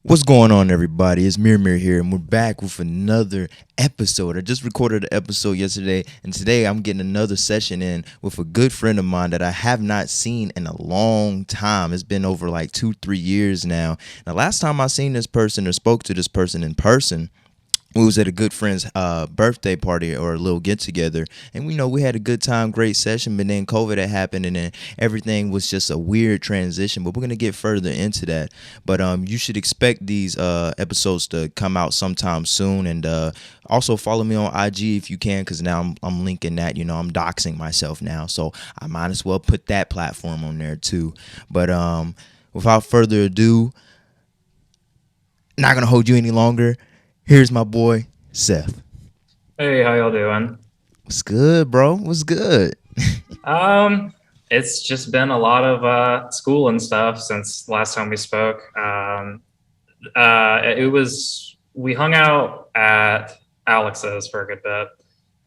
What's going on, everybody? It's MirMir here, and we're back with another episode. I just recorded an episode yesterday, and today I'm getting another session in with a good friend of mine that I have not seen in a long time. It's been over like 2, 3 years now. The last time I seen this person or spoke to this person in person, we was at a good friend's birthday party or a little get together, and we had a good time, great session. But then COVID had happened, and then everything was just a weird transition. But we're gonna get further into that. But you should expect these episodes to come out sometime soon, and also follow me on IG if you can, because now I'm linking that. I'm doxing myself now, so I might as well put that platform on there too. But without further ado, not gonna hold you any longer. Here's my boy, Seth. Hey, how y'all doing? What's good, bro? What's good? Um, it's just been a lot of school and stuff since last time we spoke. It was we hung out at Alex's for a good bit,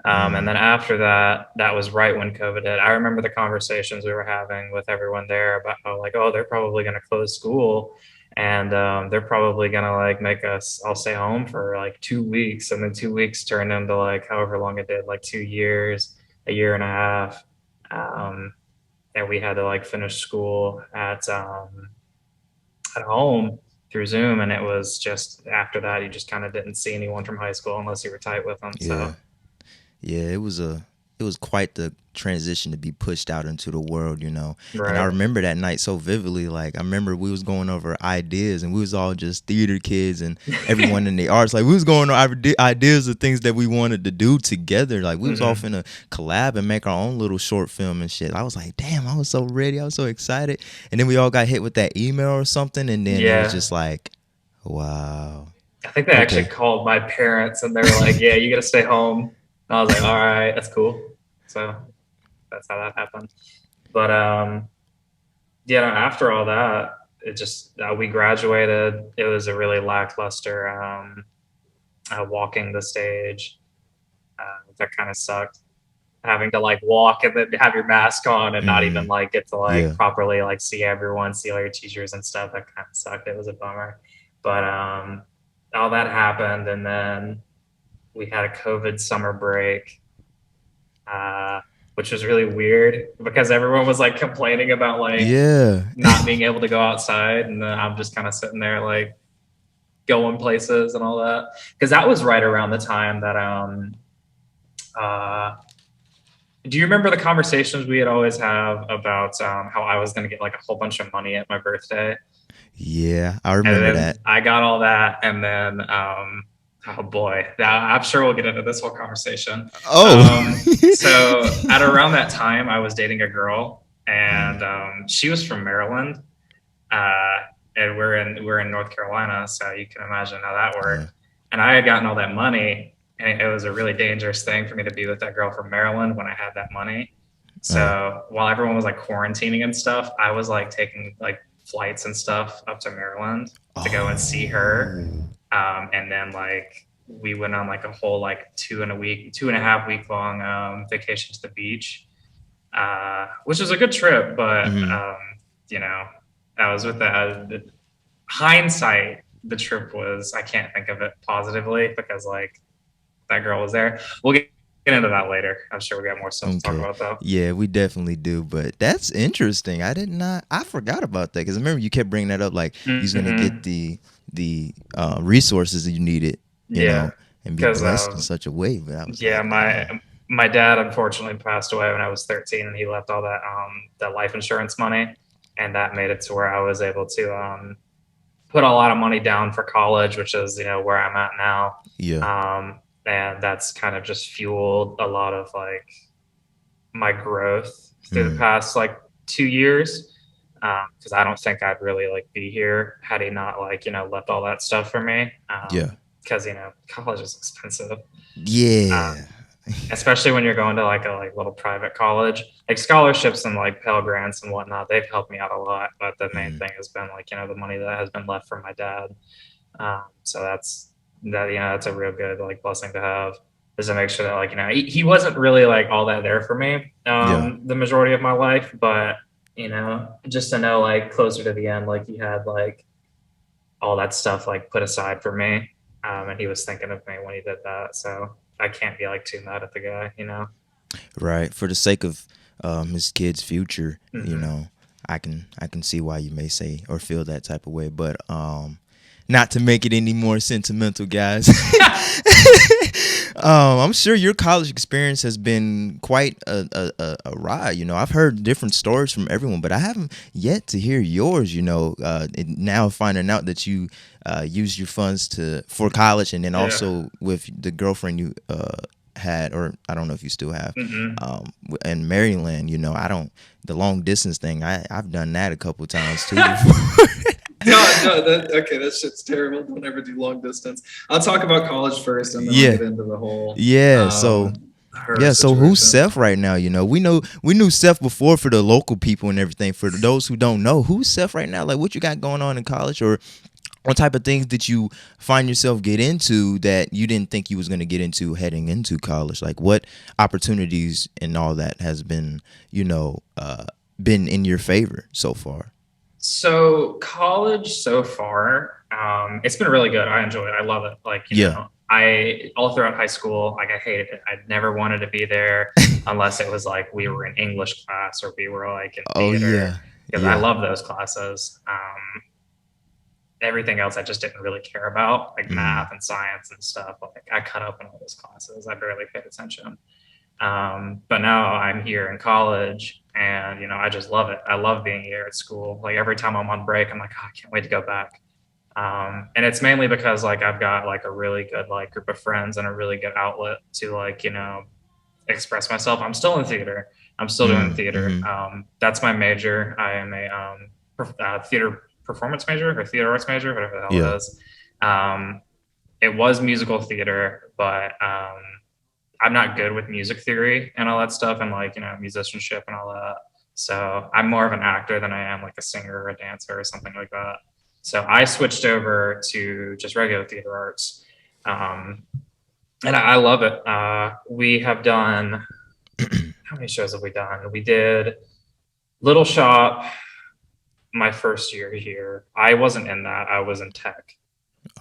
and then after that, that was right when COVID hit. I remember the conversations we were having with everyone there about how like, oh, they're probably going to close school, and they're probably going to like make us all stay home for like 2 weeks, and then 2 weeks turned into like however long it did, like 2 years, a year and a half. Um, and we had to like finish school at home through Zoom, and it was just after that you just kind of didn't see anyone from high school unless you were tight with them. Yeah, So yeah. It was quite the transition to be pushed out into the world. And I right. remember that night so vividly. Like I remember we was going over ideas, and we was all just theater kids, and everyone in the arts. Like we was going over ideas of things that we wanted to do together. Like we was all Hmm. finna collab and make our own little short film and shit. I was like, damn, I was so ready. I was so excited. And then we all got hit with that email or something, and then it was Yeah, just like, wow. I think they actually Okay. called my parents and they were like, "Yeah, you got to stay home." And I was like, "All right, that's cool." So that's how that happened. But yeah, no, after all that, it just we graduated. It was a really lackluster walking the stage. That kind of sucked. Having to like walk and then have your mask on and not even Mm, like get to like yeah. properly like see everyone, see all your teachers and stuff. That kind of sucked. It was a bummer. But all that happened, and then we had a COVID summer break, uh, which was really weird because everyone was like complaining about like Yeah. not being able to go outside, and then I'm just kind of sitting there like going places and all that, because that was right around the time that uh do you remember the conversations we had always have about how I was going to get like a whole bunch of money at my birthday? Yeah, I And remember then that. I got all that, and then oh boy, I'm sure we'll get into this whole conversation. Oh. So at around that time, I was dating a girl, and Mm, she was from Maryland, uh, and we're in North Carolina, so you can imagine how that yeah. worked. And I had gotten all that money, and it was a really dangerous thing for me to be with that girl from Maryland when I had that money. Uh, So while everyone was like quarantining and stuff, I was like taking like flights and stuff up to Maryland to go and see her. oh. And then like we went on like a whole like 2.5 week long vacation to the beach, which was a good trip. But Mm, you know, I was with the hindsight. The trip was, I can't think of it positively because like that girl was there. We'll get into that later. I'm sure we got more stuff to talk okay. about though. Yeah, we definitely do. But that's interesting. I did not. I forgot about that because I remember you kept bringing that up. Like you was gonna get Mm-hmm. the resources that you needed, you Yeah, know, and be because blessed in such a way. But I was yeah, like, oh, my dad unfortunately passed away when I was 13, and he left all that life insurance money, and that made it to where I was able to put a lot of money down for college, which is where I'm at now. yeah. And that's kind of just fueled a lot of like my growth through the Mm, past like 2 years. Because I don't think I'd really like be here had he not like left all that stuff for me. yeah. Because college is expensive, uh, Yeah. especially when you're going to like a like little private college. Like scholarships and like Pell Grants and whatnot, they've helped me out a lot. But the main Mm, thing has been like the money that has been left from my dad. So that's a real good like blessing to have, is to make sure that like he wasn't really like all that there for me yeah. the majority of my life, but just to know like closer to the end, like he had like all that stuff like put aside for me. And he was thinking of me when he did that. So I can't be like too mad at the guy, you know? Right. For the sake of his kid's future, Hmm. I can see why you may say or feel that type of way, but not to make it any more sentimental, guys. I'm sure your college experience has been quite a ride. I've heard different stories from everyone, but I haven't yet to hear yours. And now finding out that you used your funds for college, and then Yeah. also with the girlfriend you had, or I don't know if you still have, Hmm. in Maryland. I don't the long distance thing. I've done that a couple times too before. No, no, okay, that shit's terrible. Don't ever do long distance. I'll talk about college first, and then I'll Yeah, get into the whole yeah. So her yeah, so who's situation. Seth right now? We knew Seth before for the local people and everything. For those who don't know, who's Seth right now? Like, what you got going on in college, or what type of things did you find yourself get into that you didn't think you was going to get into heading into college? Like, what opportunities and all that has been in your favor so far? So college so far, it's been really good. I enjoy it. I love it. Like, Yeah. I all throughout high school, like I hated it. I never wanted to be there unless it was like we were in English class or we were like in Oh theater yeah, because I yeah. love those classes. Everything else I just didn't really care about, like Mm, math and science and stuff. Like I cut up in all those classes. I barely paid attention. But now I'm here in college and, I just love it. I love being here at school. Like every time I'm on break, I'm like, oh, I can't wait to go back. And it's mainly because like I've got like a really good like group of friends and a really good outlet to like, express myself. I'm still in theater. I'm still doing theater. mm-hmm. That's my major. I am a theater performance major or theater arts major, whatever the hell Yeah. it is. Um, it was musical theater, but I'm not good with music theory and all that stuff and like, musicianship and all that. So I'm more of an actor than I am like a singer or a dancer or something like that. So I switched over to just regular theater arts. Um, and I love it. We have done, how many shows have we done? We did Little Shop my first year here. I wasn't in that, I was in tech.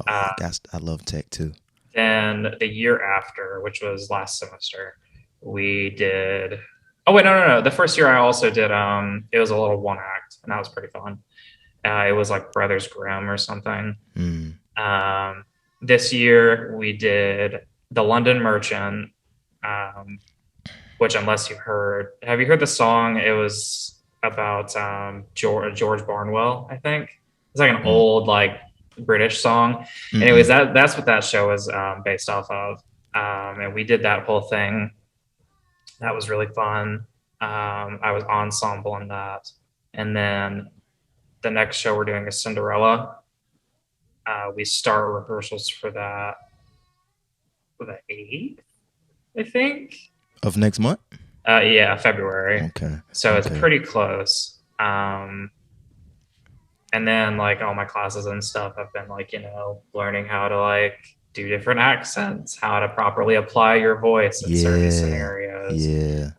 Oh, Uh, I love tech too. Then the year after, which was last semester, we did. Oh wait, no. The first year I also did. It was a little one act, and that was pretty fun. It was like Brothers Grimm or something. Mm. Um, this year we did the London Merchant, um, which unless you've heard, have you heard the song? It was about George Barnwell, I think. It's like an Mm. old like British song. Anyways, Mm-mm. that's what that show was based off of, and we did that whole thing. That was really fun. I was ensemble in that, and then the next show we're doing is Cinderella. We start rehearsals for that the 8th, I think. Of next month. Yeah, February. Okay. So it's Okay. pretty close. And then like all my classes and stuff, I've been like, learning how to like do different accents, how to properly apply your voice in certain Yeah. scenarios, Yeah.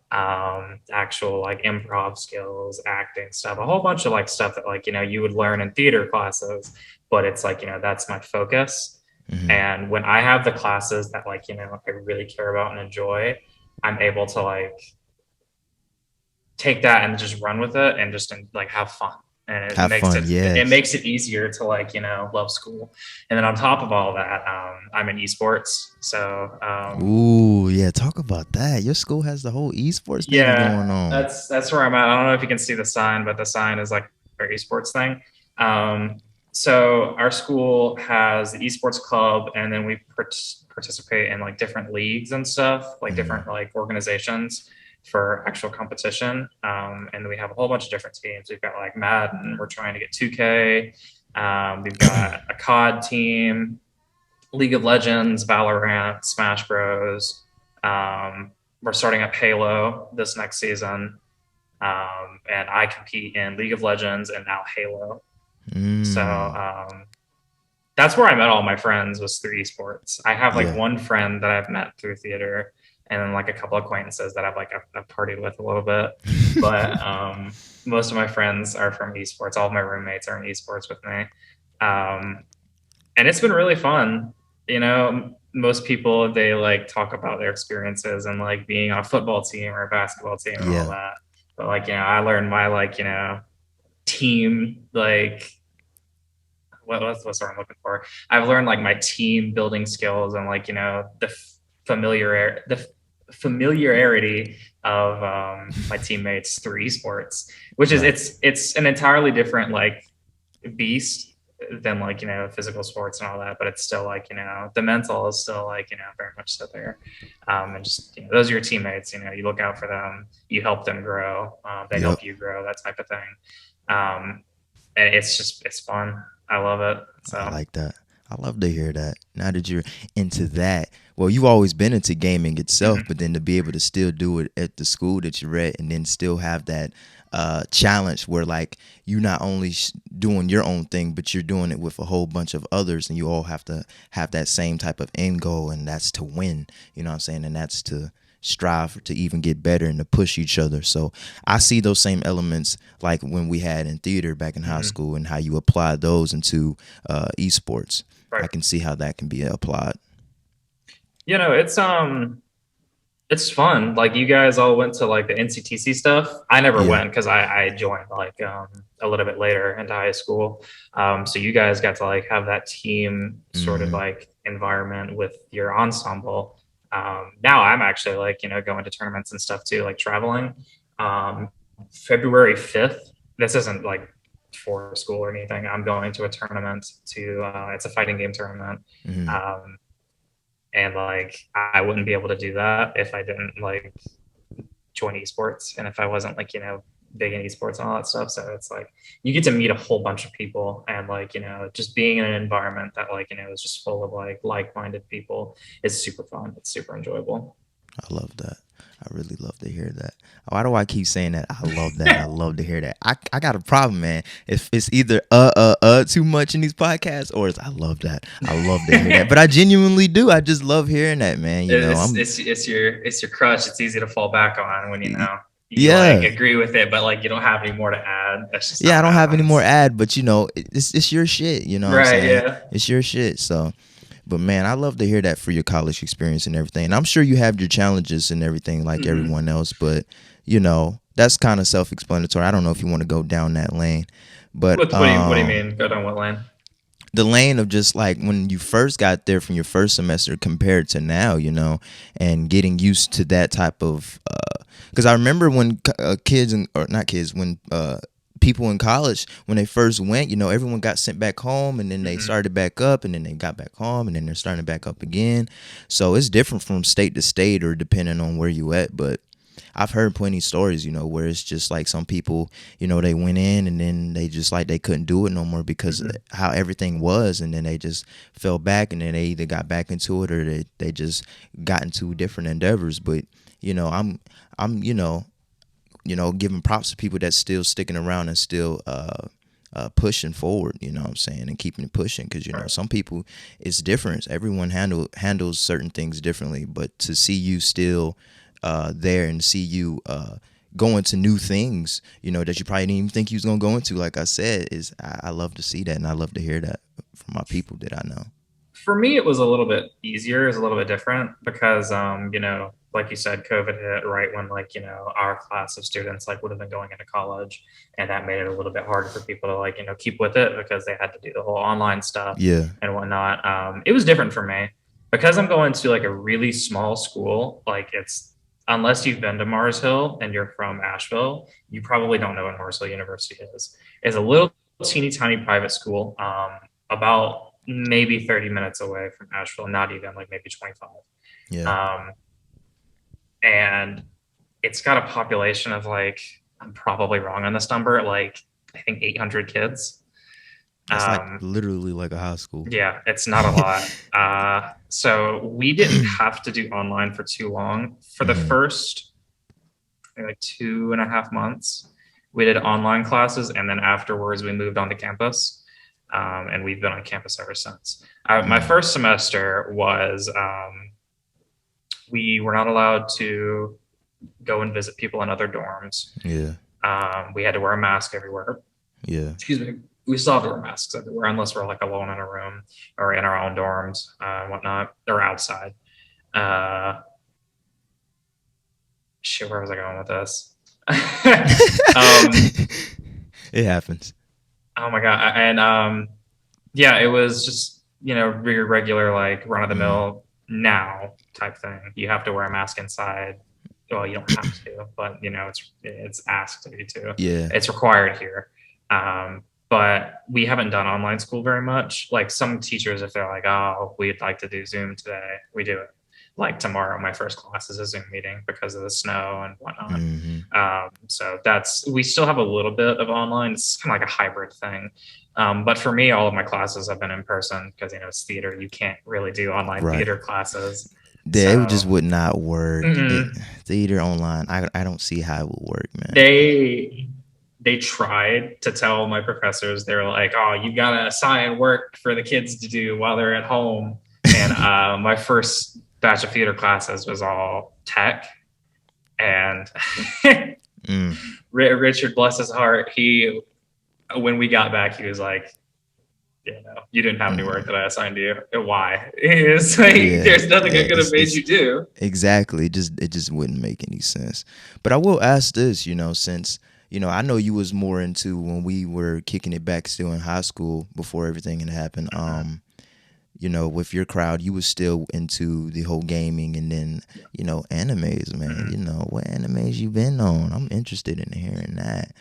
actual like improv skills, acting stuff, a whole bunch of like stuff that like, you would learn in theater classes, but it's like, that's my focus. Mm-hmm. And when I have the classes that like, I really care about and enjoy, I'm able to like take that and just run with it and just like have fun. And it Have makes fun. it Yes. makes it easier to like love school. And then on top of all that, I'm in esports. So Ooh, yeah. Talk about that. Your school has the whole esports thing yeah, going on. that's where I'm at. I don't know if you can see the sign, but the sign is like our esports thing. Um, so our school has the esports club, and then we participate in like different leagues and stuff, like Mm-hmm. different like organizations for actual competition. And we have a whole bunch of different teams. We've got like Madden. We're trying to get 2K. We've got a COD team, League of Legends, Valorant, Smash Bros. We're starting up Halo this next season, and I compete in League of Legends and now Halo. So Mm. that's where I met all my friends was through esports. I have like Yeah. one friend that I've met through theater, and then like a couple acquaintances that I've partied with a little bit. But most of my friends are from esports. All of my roommates are in esports with me. and it's been really fun. You know, most people, they like talk about their experiences and like being on a football team or a basketball team and all Yeah. that. But like, you know, I learned my like, you know, team, like what's what I'm looking for. I've learned like my team building skills and like, you know, the familiarity of my teammates through esports, which is Right. it's an entirely different like beast than like, you know, physical sports and all that, but it's still like, you know, the mental is still like, you know, very much so there. And just, you know, those are your teammates, you know, you look out for them, you help them grow, they Yep. help you grow, that type of thing. And it's just, it's fun. I love it. I So like that. I love to hear that. Now that you're into that, well, you've always been into gaming itself, but then to be able to still do it at the school that you're at, and then still have that challenge where like you not only doing your own thing, but you're doing it with a whole bunch of others, and you all have to have that same type of end goal, and that's to win. You know what I'm saying? And that's to strive to even get better and to push each other. So I see those same elements like when we had in theater back in high school, and how you apply those into esports. right. I can see how that can be applied. You know, it's fun. Like you guys all went to like the NCTC stuff. I never Yeah. went because I joined like a little bit later into high school. So you guys got to like have that team sort of Hmm. like environment with your ensemble. Now I'm actually like, you know, going to tournaments and stuff too, like traveling. Um, February 5th. This isn't like for school or anything. I'm going to a tournament to it's a fighting game tournament. Hmm. Um, and like I wouldn't be able to do that if I didn't like join esports and if I wasn't like, you know, big in esports and all that stuff. So it's like you get to meet a whole bunch of people, and like, you know, just being in an environment that like, you know, is just full of like-minded people is super fun. It's super enjoyable. I love that. I really love to hear that. Why do I keep saying that? I love that. I love to hear that. I got a problem, man. If it's either too much in these podcasts, or it's I love that. I love to hear that. But I genuinely do. I just love hearing that, man. You know, I'm It's your crush. It's easy to fall back on when, you know, you like yeah. agree with it, but like you don't have any more to add. That's just Yeah, how I it don't have any more happens. ad, but you know, it's your shit. You know what I'm Right, saying? yeah. It's your shit. So, but man, I love to hear that for your college experience and everything. And I'm sure you have your challenges and everything like everyone else, but you know, that's kind of self-explanatory. I don't know if you want to go down that lane, but What do you mean? Go down what lane? the lane of just like when you first got there from your first semester compared to now, you know, and getting used to that type of because I remember when kids and or not kids when people in college when they first went, you know, everyone got sent back home, and then they started back up, and then they got back home, and then they're starting back up again. So it's different from state to state or depending on where you at, but I've heard plenty of stories, you know, where it's just like some people, you know, they went in and then they just like they couldn't do it no more because of how everything was, and then they just fell back, and then they either got back into it or they just got into different endeavors. But you know, I'm giving props to people that's still sticking around and still pushing forward, you know what I'm saying, and keeping it pushing, because you know some people it's different. Everyone handles certain things differently, but to see you still there and see you go into new things, you know, that you probably didn't even think you was gonna go into. Like I said, is I love to see that, and I love to hear that from my people that I know. For me, it was a little bit easier. It was a little bit different because, you know, like you said, COVID hit right when, like, you know, our class of students like would have been going into college, and that made it a little bit harder for people to like, you know, keep with it because they had to do the whole online stuff Yeah. and whatnot. It was different for me because I'm going to like a really small school. Like, it's unless you've been to Mars Hill and you're from Asheville, you probably don't know what Mars Hill University is. It's a little teeny tiny private school. About maybe 30 minutes away from Asheville, not even like maybe 25. Yeah. And it's got a population of like, I'm probably wrong on this number, like I think 800 kids. That's like literally like a high school. Yeah, it's not a lot. So we didn't have to do online for too long. For the first like 2.5 months, we did online classes, and then afterwards we moved on to campus. And we've been on campus ever since. My first semester was we were not allowed to go and visit people in other dorms. Yeah. We had to wear a mask everywhere. Yeah. Excuse me. we still have to wear masks everywhere unless we're like alone in a room or in our own dorms and whatnot, or outside. Uh, Shit, where was I going with this? It happens. Oh my god! And yeah, it was just your regular like run of the mill now type thing. You have to wear a mask inside. Well, you don't have to, but it's asked of you to. Yeah. It's required here. But we haven't done online school very much. Like some teachers, if they're like, "Oh, we'd like to do Zoom today," we do it. Like tomorrow, my first class is a Zoom meeting because of the snow and whatnot. So we still have a little bit of online. It's kind of like a hybrid thing. But for me, all of my classes have been in person because it's theater. You can't really do online theater classes. Yeah, it just would not work. Theater online, I don't see how it would work, man. They tried to tell my professors, they were like, "Oh, you gotta assign work for the kids to do while they're at home." And my first batch of theater classes was all tech, and Richard, bless his heart, when we got back, he was like, "You didn't have any work that I assigned you. Why?" It's like, there's nothing I could have made you do. Exactly. It just wouldn't make any sense. But I will ask this, since I know you was more into when we were kicking it back still in high school before everything had happened. With your crowd, you was still into the whole gaming and then, animes, man. What animes you been on? I'm interested in hearing that.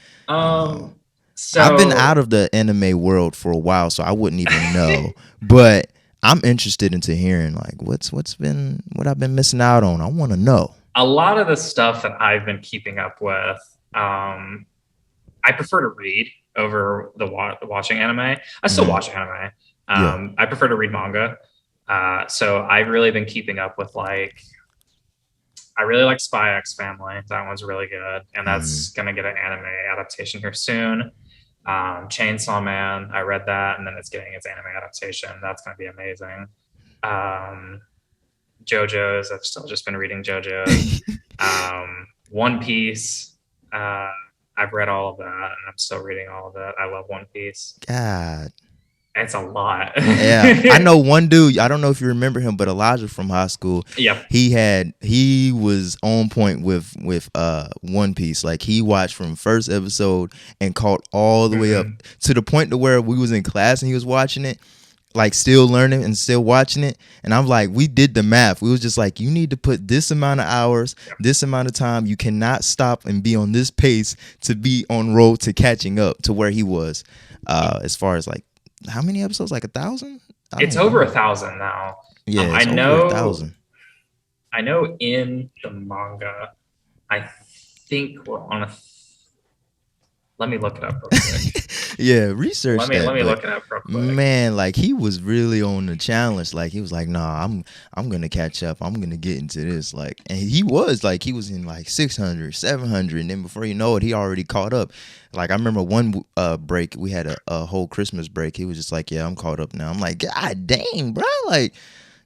So I've been out of the anime world for a while, so I wouldn't even know. But I'm interested into hearing like what I've been missing out on. I want to know. A lot of the stuff that I've been keeping up with, I prefer to read over the watching anime. I still watch anime. I prefer to read manga. So I've really been keeping up with I really like Spy X Family. That one's really good. And that's going to get an anime adaptation here soon. Chainsaw Man, I read that, and then it's getting its anime adaptation. That's going to be amazing. JoJo's, I've still just been reading JoJo's. One Piece, I've read all of that, and I'm still reading all of it. I love One Piece. God. It's a lot. Yeah. I know one dude, I don't know if you remember him, but Elijah from high school. Yep. He was on point with One Piece. Like he watched from first episode and caught all the way up to the point to where we was in class and he was watching it, like still learning and still watching it. And I'm like, we did the math. We was just like, you need to put this amount of hours, this amount of time. You cannot stop and be on this pace to be on road to catching up to where he was. As far as like, how many episodes? Like 1,000? It's over 1,000 now. Yeah, I know. 1,000. I know in the manga, I think we're on let me look it up real quick. Yeah, research. Let me look it up real quick. Man, like he was really on the challenge. Like he was like, "Nah, I'm gonna catch up. I'm gonna get into this." Like, and he was in like 600, 700, and then before you know it, he already caught up. Like I remember one break, we had a whole Christmas break. He was just like, "Yeah, I'm caught up now." I'm like, "God dang, bro!" Like,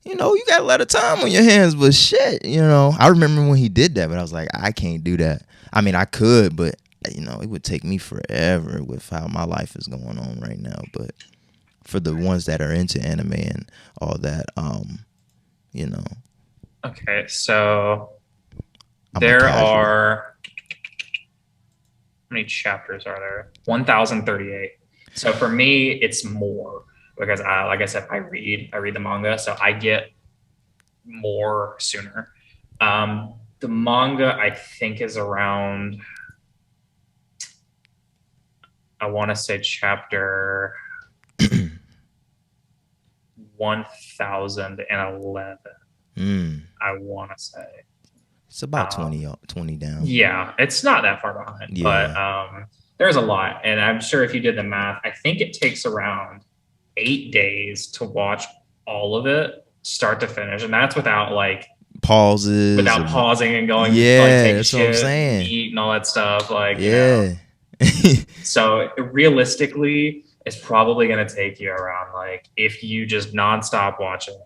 you got a lot of time on your hands, but shit, I remember when he did that, but I was like, I can't do that. I mean, I could, but it would take me forever with how my life is going on right now. But for the ones that are into anime and all that, Okay, so there are, how many chapters are there? 1,038. So for me, it's more because like I said, I read the manga, so I get more sooner. The manga I think is around, I want to say chapter 1011. I want to say it's about 20 down. Yeah, it's not that far behind, but there's a lot. And I'm sure if you did the math, I think it takes around 8 days to watch all of it, start to finish. And that's without like pauses, without pausing and going, take that's shit, what I'm saying. Eat and all that stuff. Like, so realistically, it's probably going to take you around, like, if you just nonstop watch it,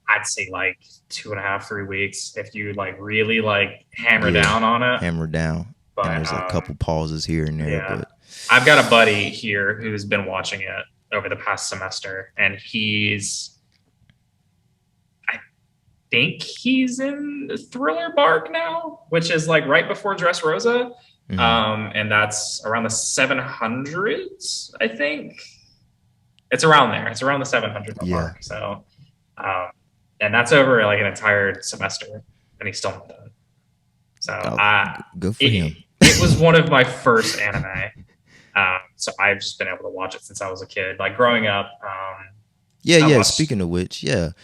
I'd say like 2.5, 3 weeks. If you like really like hammer down on it. Hammer down. But and there's a couple pauses here and there. yeah. But I've got a buddy here who's been watching it over the past semester, and I think he's in Thriller Bark now, which is like right before Dressrosa. And that's around the 700s, I think. It's around there. It's around the 700 mark. So, and that's over like an entire semester, and he's still not done. So, good for him. It was one of my first anime. So I've just been able to watch it since I was a kid. Like growing up. Speaking of which, were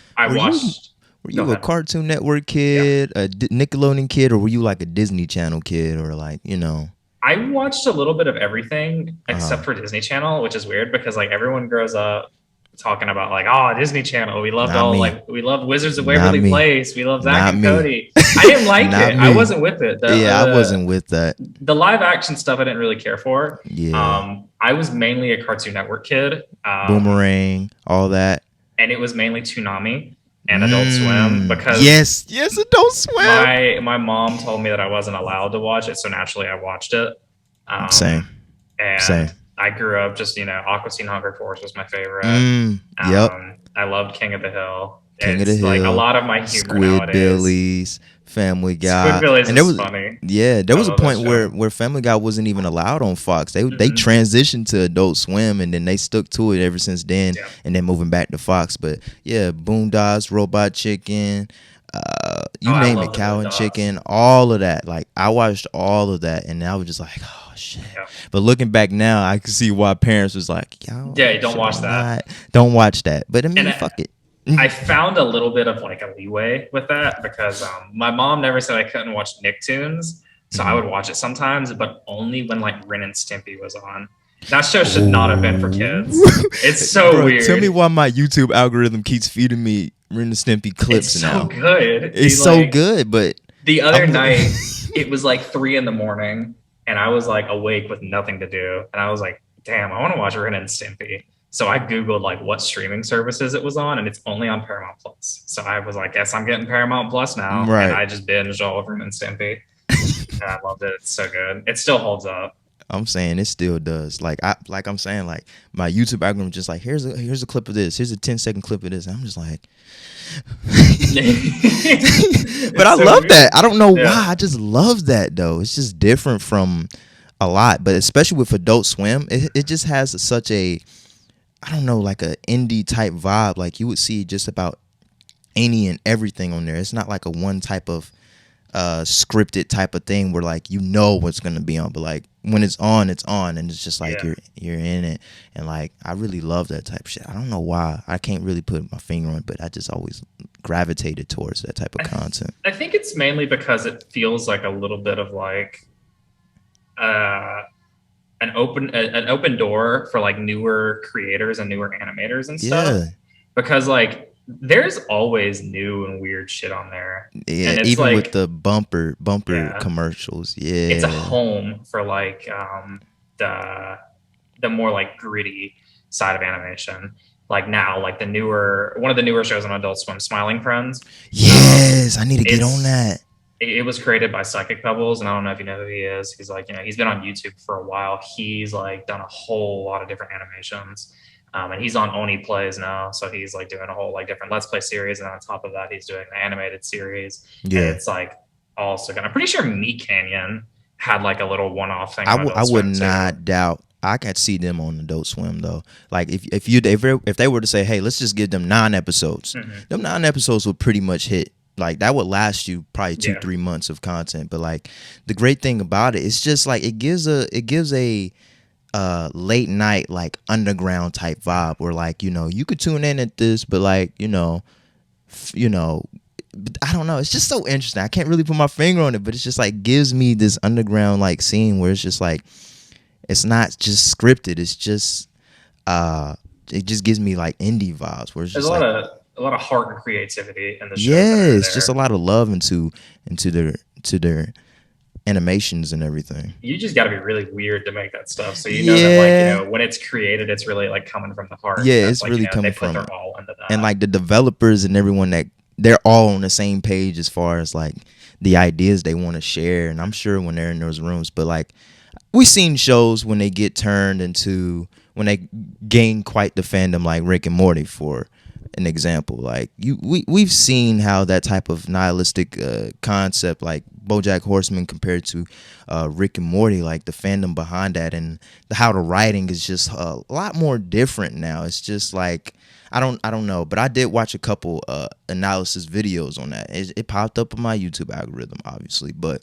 you a Cartoon Network kid, a Nickelodeon kid, or were you like a Disney Channel kid, or like, you know? I watched a little bit of everything except for Disney Channel, which is weird because like everyone grows up talking about like, oh, Disney Channel. We loved we loved Wizards of Waverly Place. We loved Zack and Cody. I didn't like it. I wasn't with it. I wasn't with that. The live action stuff I didn't really care for. Yeah. I was mainly a Cartoon Network kid. Boomerang, all that. And it was mainly Toonami and Adult Swim because yes, Adult Swim. My mom told me that I wasn't allowed to watch it, so naturally I watched it. Same. I grew up just Aqua Teen Hunger Force was my favorite. I loved King of the Hill. King of the Hill. Like a lot of my humor Squid nowadays. Billies, Family Guy. Squid Billies and is funny. Yeah, there was a point where Family Guy wasn't even allowed on Fox. They transitioned to Adult Swim, and then they stuck to it ever since then. Yeah. And then moving back to Fox. But yeah, Boondocks, Robot Chicken, you name it, Cow and Chicken, all of that. Like I watched all of that, and I was just like, oh shit. Yeah. But looking back now, I can see why parents was like, don't watch that. Don't watch that. But I mean, fuck it. I found a little bit of like a leeway with that because my mom never said I couldn't watch Nicktoons, so I would watch it sometimes, but only when like Ren and Stimpy was on. That show should not have been for kids. It's so weird. Tell me why my YouTube algorithm keeps feeding me Ren and Stimpy clips now. It's so good. It's so good, but the other night it was like 3 a.m. and I was like awake with nothing to do, and I was like, damn, I want to watch Ren and Stimpy. So I Googled like what streaming services it was on, and it's only on Paramount Plus. So I was like, guess I'm getting Paramount Plus now. Right. And I just binged all of Ren and Stimpy. And I loved it. It's so good. It still holds up. I'm saying it still does. Like I'm saying, like my YouTube algorithm just like here's a clip of this. Here's a 10-second clip of this. And I'm just like, but I love that. I don't know why. I just love that though. It's just different from a lot, but especially with Adult Swim, it just has such a, I don't know, like a indie type vibe. Like you would see just about any and everything on there. It's not like a one type of scripted type of thing where like you know what's gonna be on, but like when it's on, and it's just like you're in it, and like I really love that type of shit. I don't know why. I can't really put my finger on it, but I just always gravitated towards that type of content. I think it's mainly because it feels like a little bit of like an open door for like newer creators and newer animators and stuff. Yeah. Because like there's always new and weird shit on there. Yeah, and it's even like, with the bumper commercials. Yeah. It's a home for like the more like gritty side of animation. Like now, like one of the newer shows on Adult Swim, Smiling Friends. Yes, I need to get on that. It was created by Psychic Pebbles, and I don't know if you know who he is. He's like, he's been on YouTube for a while. He's like done a whole lot of different animations. And he's on Oni Plays now. So he's like doing a whole like different Let's Play series. And on top of that, he's doing an animated series. Yeah. And it's like also I'm pretty sure Me Canyon had like a little one-off thing. I would not doubt. I could see them on Adult Swim though. Like if they were to say, hey, let's just give them 9 episodes. Them 9 episodes would pretty much hit. Like that would last you probably 2-3 months of content. But like the great thing about it, it's just like it gives a late night like underground type vibe where like you could tune in at this, but like I don't know, it's just so interesting. I can't really put my finger on it, but it's just like gives me this underground like scene where it's just like it's not just scripted, it's just it just gives me like indie vibes where it's just a lot of heart and creativity in the show. Yes, just a lot of love into their animations and everything. You just got to be really weird to make that stuff. So that like when it's created, it's really like coming from the heart. Yeah, it's like, really coming from their all into that. And like the developers and everyone that they're all on the same page as far as like the ideas they want to share. And I'm sure when they're in those rooms, but like we've seen shows when they get turned into, when they gain quite the fandom, like Rick and Morty, for an example. Like we've seen how that type of nihilistic concept, like BoJack Horseman compared to Rick and Morty, like the fandom behind that, and how the writing is just a lot more different now. It's just like I don't know, but I did watch a couple analysis videos on that. It popped up on my YouTube algorithm, obviously, but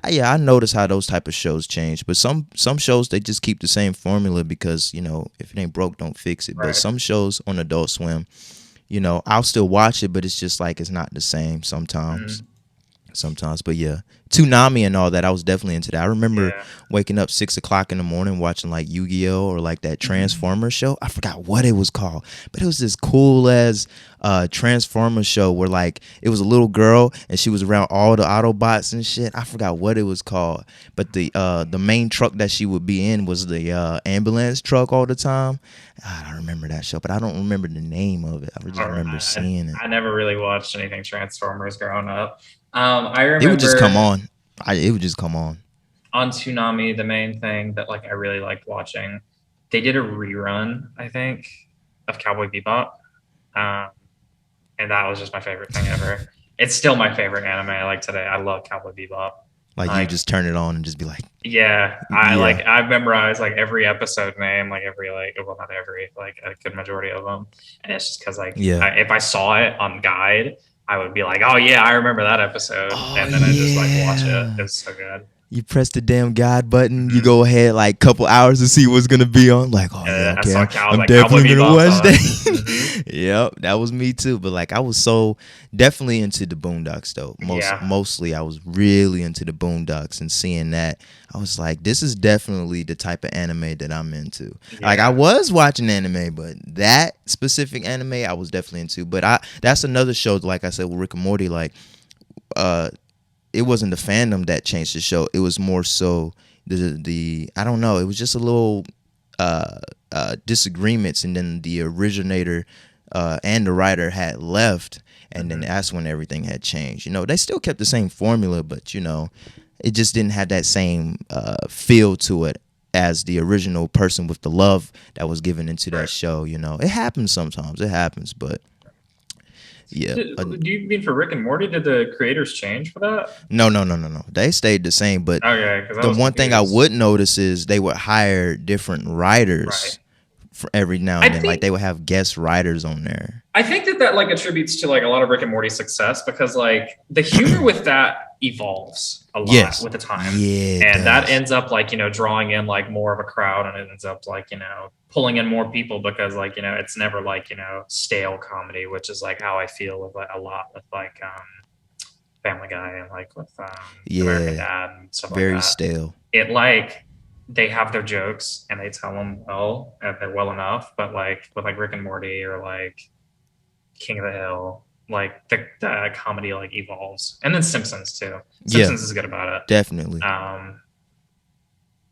yeah, I noticed how those type of shows change. But some shows, they just keep the same formula because, you know, if it ain't broke, don't fix it. Right. But some shows on Adult Swim, you know, I'll still watch it, but it's just like it's not the same sometimes. But yeah, Toonami and all that, I was definitely into that. I remember waking up 6 o'clock in the morning watching like Yu-Gi-Oh! Or like that Transformers show. I forgot what it was called, but it was this cool as Transformers show where like it was a little girl and she was around all the Autobots and shit. I forgot what it was called, but the main truck that she would be in was the ambulance truck all the time. I don't remember that show, but I don't remember the name of it. I just remember seeing it. I never really watched anything Transformers growing up. I remember it would just come on. It would just come on. On Toonami, the main thing that like I really liked watching, they did a rerun, I think, of Cowboy Bebop, and that was just my favorite thing ever. It's still my favorite anime. Like today, I love Cowboy Bebop. Like you just turn it on and just be like, I memorized like every episode name, like every well, not every, like a good majority of them, and it's just because like if I saw it on Guide, I would be like, oh yeah, I remember that episode, and then I just like watch it. It was so good. You press the damn guide button, you go ahead like couple hours to see what's gonna be on. Like, okay, I'm definitely gonna watch that. Yep, that was me too. But like, I was so definitely into the Boondocks though. Mostly, I was really into the Boondocks, and seeing that, I was like, this is definitely the type of anime that I'm into. Like, I was watching anime, but that specific anime I was definitely into. But that's another show. Like I said with Rick and Morty, like, it wasn't the fandom that changed the show. It was more so the I don't know. It was just a little disagreements, and then the originator and the writer had left, and then that's when everything had changed. You know, they still kept the same formula, but you know, it just didn't have that same feel to it as the original person with the love that was given into that show. You know, it happens sometimes. It happens, but. Yeah. Do you mean for Rick and Morty? Did the creators change for that? No. They stayed the same. But the one thing I would notice is they would hire different writers for every now and then. Like they would have guest writers on there. I think that like attributes to like a lot of Rick and Morty success, because like the humor with that evolves a lot with the time. And that ends up like, you know, drawing in like more of a crowd, and it ends up like, you know, pulling in more people, because like, you know, it's never like, you know, stale comedy, which is like how I feel with like, a lot with like Family Guy and like with American Dad and stuff like that. Very stale. It like they have their jokes and they tell them well, and they're well enough, but like with like Rick and Morty or like King of the Hill, like the comedy like evolves. And then Simpsons too. Simpsons is good about it. Definitely.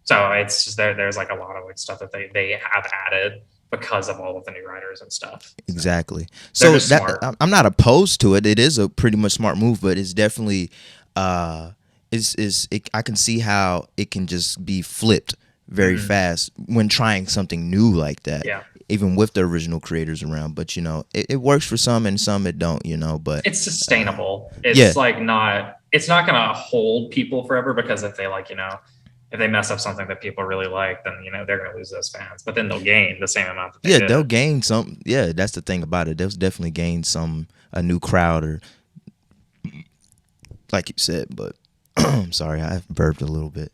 So it's just there's like a lot of like stuff that they have added because of all of the new writers and stuff. Exactly. So that I'm not opposed to it. It is a pretty much smart move, but it's definitely I can see how it can just be flipped very fast when trying something new like that. Yeah. Even with the original creators around, but you know, it works for some and some it don't, you know, but it's sustainable. It's like it's not gonna hold people forever, because if they like, you know, if they mess up something that people really like, then you know they're gonna lose those fans. But then they'll gain the same amount that they did. They'll gain some. Yeah, that's the thing about it. They'll definitely gain a new crowd, or like you said. But I'm sorry, I burped a little bit.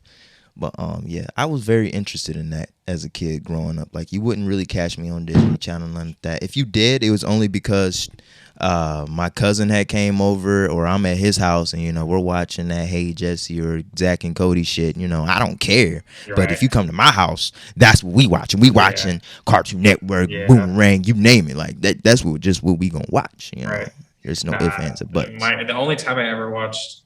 But yeah, I was very interested in that as a kid growing up. Like, you wouldn't really catch me on Disney Channel, none of that. If you did, it was only because my cousin had came over, or I'm at his house, and you know, we're watching that Hey Jesse or Zach and Cody shit. You know, I don't care. But if you come to my house, that's what we watching. We watching Cartoon Network, Boomerang, you name it. Like that's what we gonna watch. You know, there's no ifs, ands, or buts. The only time I ever watched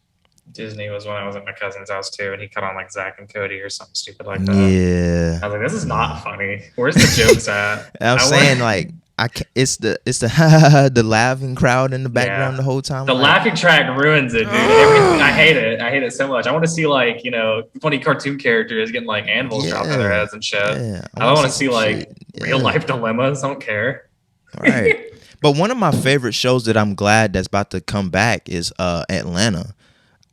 Disney was when I was at my cousin's house too, and he cut on like Zach and Cody or something stupid like that. Yeah. I was like, this is not funny. Where's the jokes at? I'm saying like I can't, it's the the laughing crowd in the background the whole time. The laughing track ruins it, dude. I hate it. I hate it so much. I want to see like funny cartoon characters getting like anvils dropped on their heads and shit. Yeah, I don't want to see like real life dilemmas. I don't care. All right. But one of my favorite shows that I'm glad that's about to come back is Atlanta.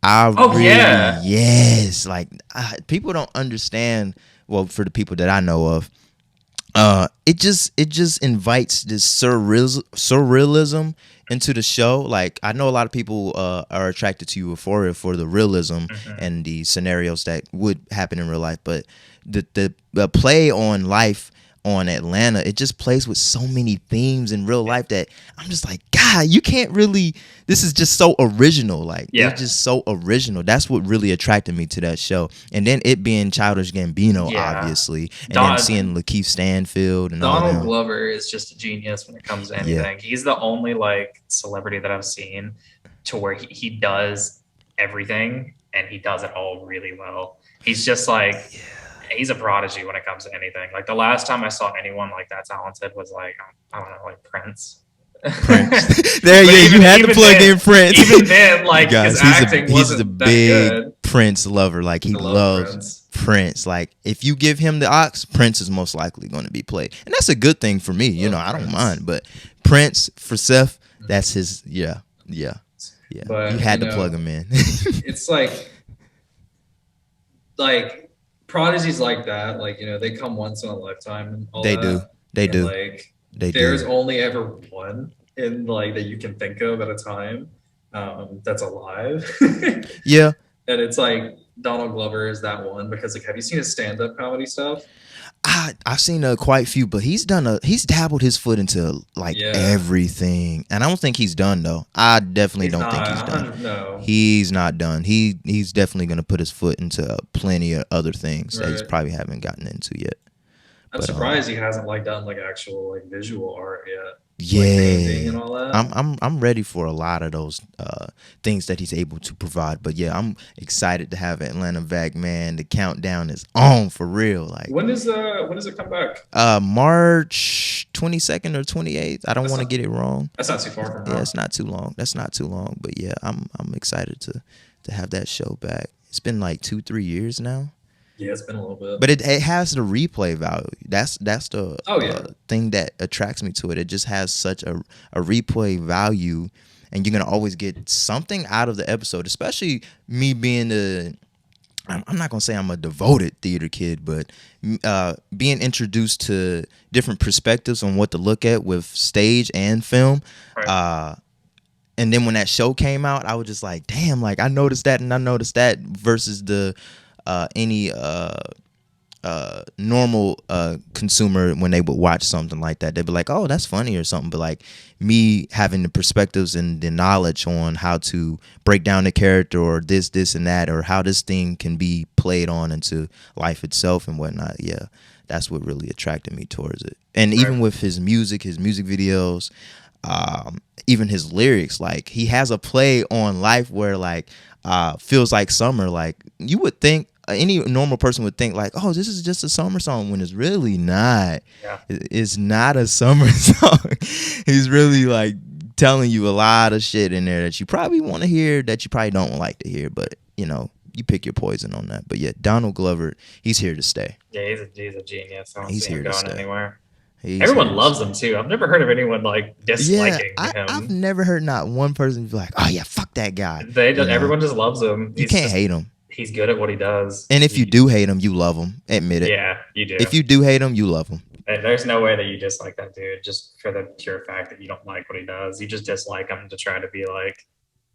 Yes. Like people don't understand. Well, for the people that I know of, it just invites this surrealism into the show. Like I know a lot of people are attracted to Euphoria for the realism and the scenarios that would happen in real life, but the play on life on Atlanta, it just plays with so many themes in real life that I'm just like, God, you can't really. This is just so original. Like it's just so original. That's what really attracted me to that show. And then it being Childish Gambino, obviously, and then seeing Lakeith Stanfield and all that. Donald Glover is just a genius when it comes to anything. He's the only like celebrity that I've seen to where he does everything and he does it all really well. He's just like. He's a prodigy when it comes to anything. Like the last time I saw anyone like that talented was like, I don't know, like Prince. There you had to plug in Prince. Even then, like his acting he's the big good. Prince lover. Like he loves Prince. Like if you give him the aux, Prince is most likely going to be played, and that's a good thing for me. I don't mind. But Prince for Seth, that's his. Yeah. But, you had to plug him in. It's like prodigies like that, like they come once in a lifetime. And all they that. They do. Like there's only ever one in like that you can think of at a time that's alive. Yeah. And it's like Donald Glover is that one because like have you seen his stand-up comedy stuff? I've seen quite a few, but he's dabbled his foot into like everything, and I don't think he's done though. I definitely don't think he's done. No, he's not done. He's definitely gonna put his foot into plenty of other things that he's probably haven't gotten into yet. I'm surprised he hasn't like done like actual like visual art yet. Yeah, like painting and all that. I'm ready for a lot of those things that he's able to provide. But yeah, I'm excited to have Atlanta back, man. The countdown is on for real. Like when does it come back? March 22nd or 28th. I don't want to get it wrong. That's not too far from now. Yeah, it's not too long. That's not too long. But yeah, I'm excited to have that show back. It's been like 2-3 years now. Yeah, it's been a little bit. But it has the replay value. That's the thing that attracts me to it. It just has such a replay value, and you're going to always get something out of the episode, especially me being I'm not going to say I'm a devoted theater kid, but being introduced to different perspectives on what to look at with stage and film. Right. And then when that show came out, I was just like, damn, like I noticed that and I noticed that versus the any normal consumer when they would watch something like that, they'd be like, oh, that's funny or something. But like me having the perspectives and the knowledge on how to break down the character or this and that, or how this thing can be played on into life itself and whatnot. Yeah, that's what really attracted me towards it. And even with his music videos, even his lyrics, like he has a play on life where like feels like summer. Like you would think any normal person would think like, oh, this is just a summer song, when it's really not. Yeah. It's not a summer song. He's really like telling you a lot of shit in there that you probably want to hear, that you probably don't like to hear, but you pick your poison on that. But yeah, Donald Glover, he's here to stay. Yeah, he's a genius. I don't see him going anywhere. Everyone loves him too. I've never heard of anyone like disliking him. I've never heard not one person be like, "Oh yeah, fuck that guy." Everyone just loves him. You can't hate him. He's good at what he does. And if you do hate him, you love him. Admit it. Yeah, you do. If you do hate him, you love him. And there's no way that you dislike that dude just for the pure fact that you don't like what he does. You just dislike him to try to be like,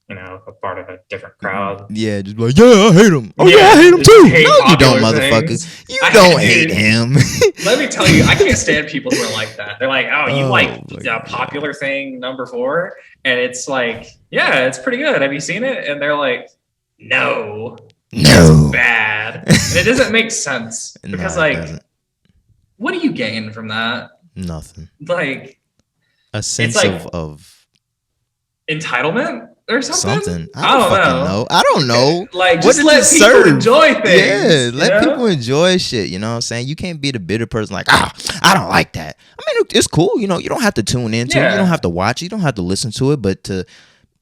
a part of a different crowd. Yeah, just like, yeah, I hate him. Oh yeah, I hate him too. No, you don't, motherfuckers. You don't hate him. Let me tell you, I can't stand people who are like that. They're like, oh, you like the popular thing number 4, and it's like, yeah, it's pretty good. Have you seen it? And they're like, no, it's bad. And it doesn't make sense because what do you gain from that? Nothing. Like a sense of entitlement. or something. I don't fucking know. I don't know. Like, just let people enjoy things. Yeah, let people enjoy shit. You know what I'm saying? You can't be the bitter person like, I don't like that. I mean, it's cool. You know, you don't have to tune into it. You don't have to watch it. You don't have to listen to it. But to,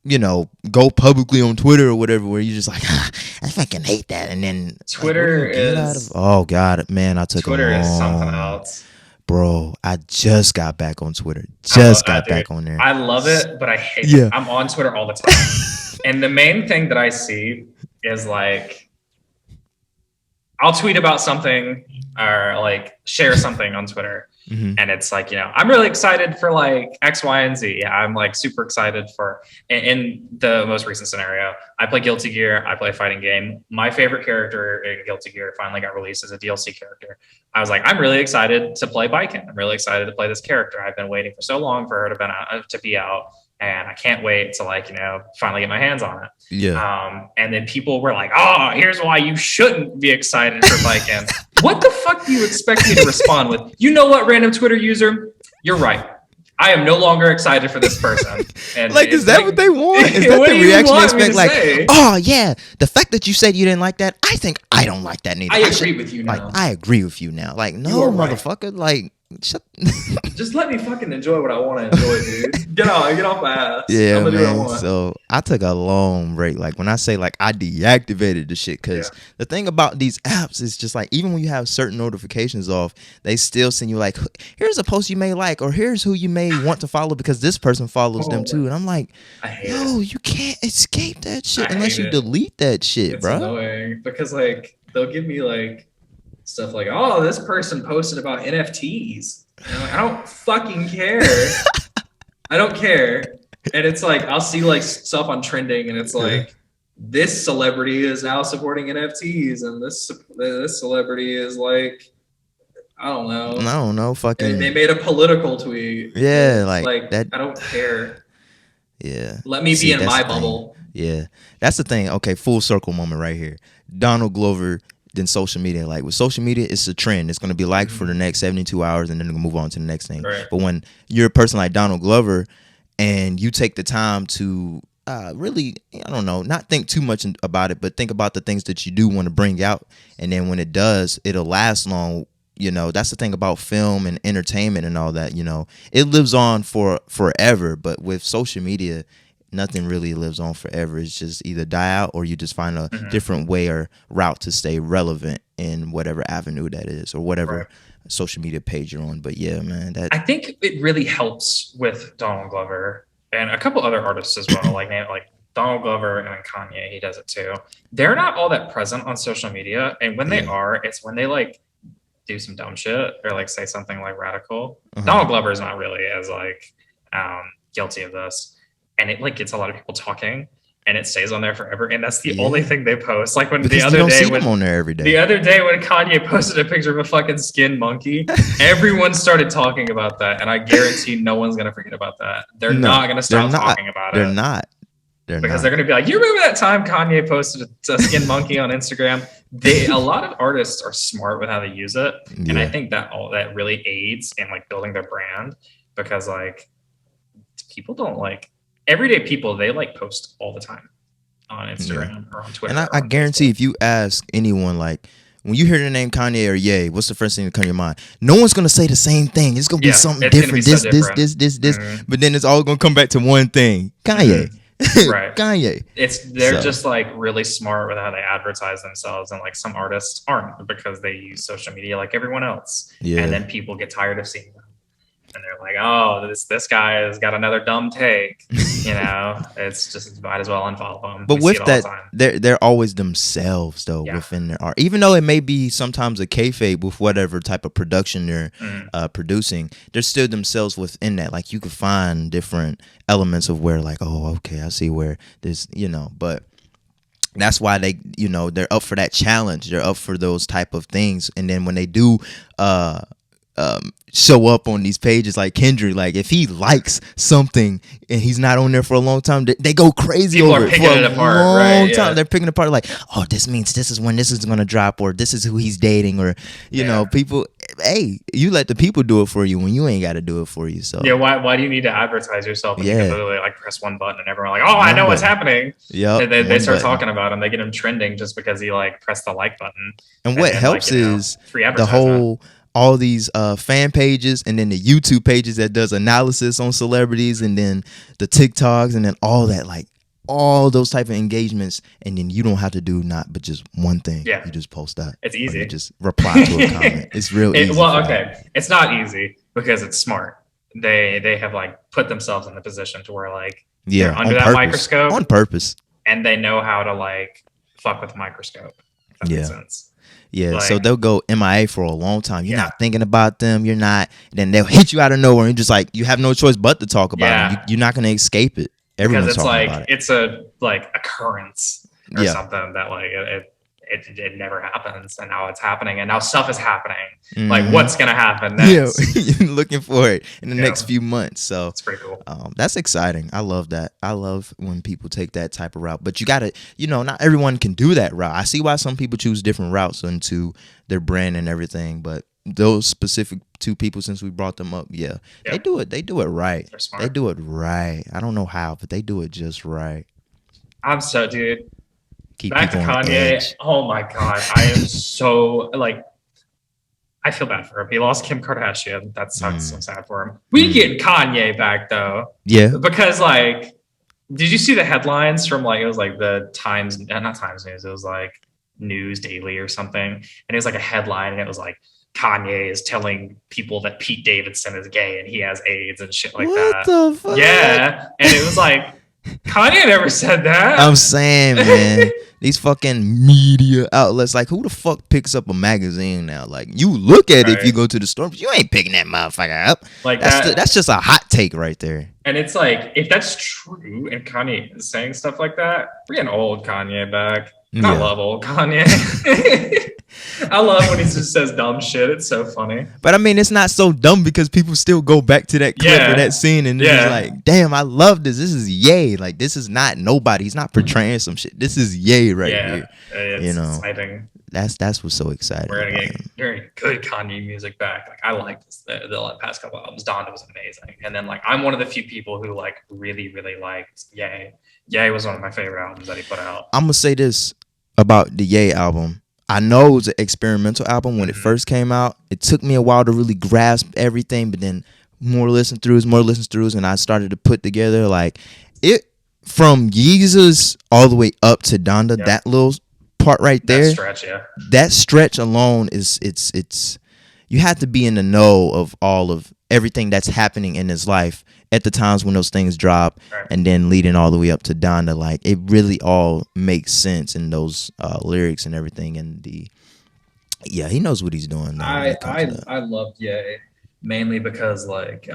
you know, go publicly on Twitter or whatever, where you're just like, I fucking hate that. And then Twitter is... oh, God, man, I took Twitter is something else. Bro, I just got back on Twitter. Just got back on there. I love it, but I hate it. I'm on Twitter all the time. And the main thing that I see is like, I'll tweet about something or like share something on Twitter. Mm-hmm. And it's like, you know, I'm really excited for like X, Y, and Z. I'm like super excited for, in the most recent scenario, I play Guilty Gear. I play a fighting game. My favorite character in Guilty Gear finally got released as a DLC character. I was like, I'm really excited to play Biken. I'm really excited to play this character. I've been waiting for so long for her to be out. And I can't wait to like, you know, finally get my hands on it. Yeah. And then people were like, oh, here's why you shouldn't be excited for Biken. What the fuck do you expect me to respond with? You know what, random Twitter user? You're right. I am no longer excited for this person. And like, is that like, what they want? Is that the reaction they expect? Like, oh yeah, the fact that you said you didn't like that, I think I don't like that neither. I agree with you now. Like, I agree with you now. Like, no, motherfucker. Right. Like, just let me fucking enjoy what I want to enjoy, dude. Get off my ass. Yeah, man. So I took a long break. Like when I say like I deactivated the shit, because the thing about these apps is just like even when you have certain notifications off, they still send you like, here's a post you may like, or here's who you may want to follow because this person follows them too. And I'm like, yo, you can't escape that shit unless you delete that shit, bro. It's annoying because like they'll give me like stuff like, oh, this person posted about NFTs. And I'm like, I don't fucking care. I don't care. And it's like, I'll see like stuff on trending and it's like, this celebrity is now supporting NFTs and this celebrity is like, I don't know. Fucking. They made a political tweet. Yeah, like that. I don't care. Yeah. Let me be in my bubble. Yeah. That's the thing. Okay, full circle moment right here. Donald Glover. Than social media. Like with social media, it's a trend. It's going to be like for the next 72 hours and then they're going to move on to the next thing. Right. But when you're a person like Donald Glover and you take the time to really, I don't know, not think too much about it, but think about the things that you do want to bring out. And then when it does, it'll last long. You know, that's the thing about film and entertainment and all that, you know, it lives on for forever. But with social media, nothing really lives on forever. It's just either die out or you just find a different way or route to stay relevant in whatever avenue that is or whatever social media page you're on. But yeah, man, I think it really helps with Donald Glover and a couple other artists as well, like Donald Glover and Kanye. He does it too. They're not all that present on social media, and when they are, it's when they like do some dumb shit or like say something like radical. Donald Glover is not really as like guilty of this. And it like gets a lot of people talking, and it stays on there forever. And that's the only thing they post. Like when because the other day, when on there every day. The other day when Kanye posted a picture of a fucking skinned monkey, everyone started talking about that, and I guarantee no one's gonna forget about that. They're not gonna stop talking about it. They're not. They're gonna be like, you remember that time Kanye posted a skinned monkey on Instagram? A lot of artists are smart with how they use it, and I think that that really aids in like building their brand because like people don't like. Everyday people, they like post all the time on Instagram or on Twitter. And I guarantee if you ask anyone, like when you hear the name Kanye or Ye, what's the first thing that comes to your mind? No one's going to say the same thing. It's going to be something different. This. But then it's all going to come back to one thing. Kanye. Right. Kanye. They're just like really smart with how they advertise themselves. And like some artists aren't because they use social media like everyone else. Yeah. And then people get tired of seeing them. And they're like, oh, this guy has got another dumb take. You know, it's just might as well unfollow him. But with that, they're always themselves though within their art. Even though it may be sometimes a kayfabe with whatever type of production they're producing, they're still themselves within that. Like you could find different elements of where, like, oh, okay, I see where this, you know, but. That's why they, you know, they're up for that challenge. They're up for those type of things. And then when they do show up on these pages like Kendrick, like if he likes something and he's not on there for a long time, they go crazy people over it for a long time. They're picking it apart like, oh, this means this is when this is going to drop, or this is who he's dating, or you know, people. hey, you let the people do it for you when you ain't got to do it for you. So Yeah, why do you need to advertise yourself? And you can literally like press one button and everyone like, oh, I know what's happening. Yep. They start talking about him. They get him trending just because he like pressed the like button. And what helps is free the whole all these fan pages and then the YouTube pages that does analysis on celebrities and then the TikToks and then all that, like all those type of engagements, and then you don't have to do not but just one thing. Yeah. You just post that. It's easy. You just reply to a comment. It's real easy. Well, okay. It's not easy because it's smart. They have like put themselves in the position to where like they're under that microscope on purpose. And they know how to like fuck with the microscope. If that makes sense. Yeah, like, so they'll go MIA for a long time. You're not thinking about them. You're not. Then they'll hit you out of nowhere, and just like you have no choice but to talk about them. You're not going to escape it. Everyone's talking about it. It's a like occurrence or something that like it never happens, and now it's happening, and now stuff is happening. Like what's going to happen next? Yeah, you're looking for it in the next few months. So it's pretty cool. That's exciting. I love that. I love when people take that type of route. But you got to, not everyone can do that route. I see why some people choose different routes into their brand and everything. But those specific two people, since we brought them up, they do it. They do it right. They're smart. They do it right. I don't know how, but they do it just right. I'm so, dude. Keep back to Kanye. Oh my god, I am so like. I feel bad for him. He lost Kim Kardashian. That sucks. So sad for him. We get Kanye back though. Yeah. Because like, did you see the headlines from like it was like the Times, not Times News. It was like News Daily or something, and it was like a headline, and it was like Kanye is telling people that Pete Davidson is gay and he has AIDS and shit like that. What the fuck? Yeah, and it was like Kanye never said that. I'm saying, man. These fucking media outlets, like who the fuck picks up a magazine now? Like you look at it if you go to the store, but you ain't picking that motherfucker up. Like that's just a hot take right there. And it's like, if that's true and Kanye is saying stuff like that, we're getting old Kanye back. I love old Kanye. I love when he just says dumb shit. It's so funny. But I mean, it's not so dumb because people still go back to that clip or that scene and it's like, damn, I love this. This is Ye. Like, this is not nobody. He's not portraying some shit. This is Ye right here. It's exciting. That's what's so exciting. We're gonna get very good Kanye music back. Like, I liked this, the past couple albums. Donda was amazing. And then like, I'm one of the few people who like really, really liked Ye. Ye was one of my favorite albums that he put out. I'm gonna say this about the Ye album. I know it was an experimental album when it first came out. It took me a while to really grasp everything, but then more listen throughs, and I started to put together like it from Yeezus all the way up to Donda. That little part right there, that stretch alone is it's you have to be in the know of all of everything that's happening in his life at the times when those things drop, and then leading all the way up to Donda. Like it really all makes sense in those lyrics and everything. And he knows what he's doing. I loved Ye mainly because like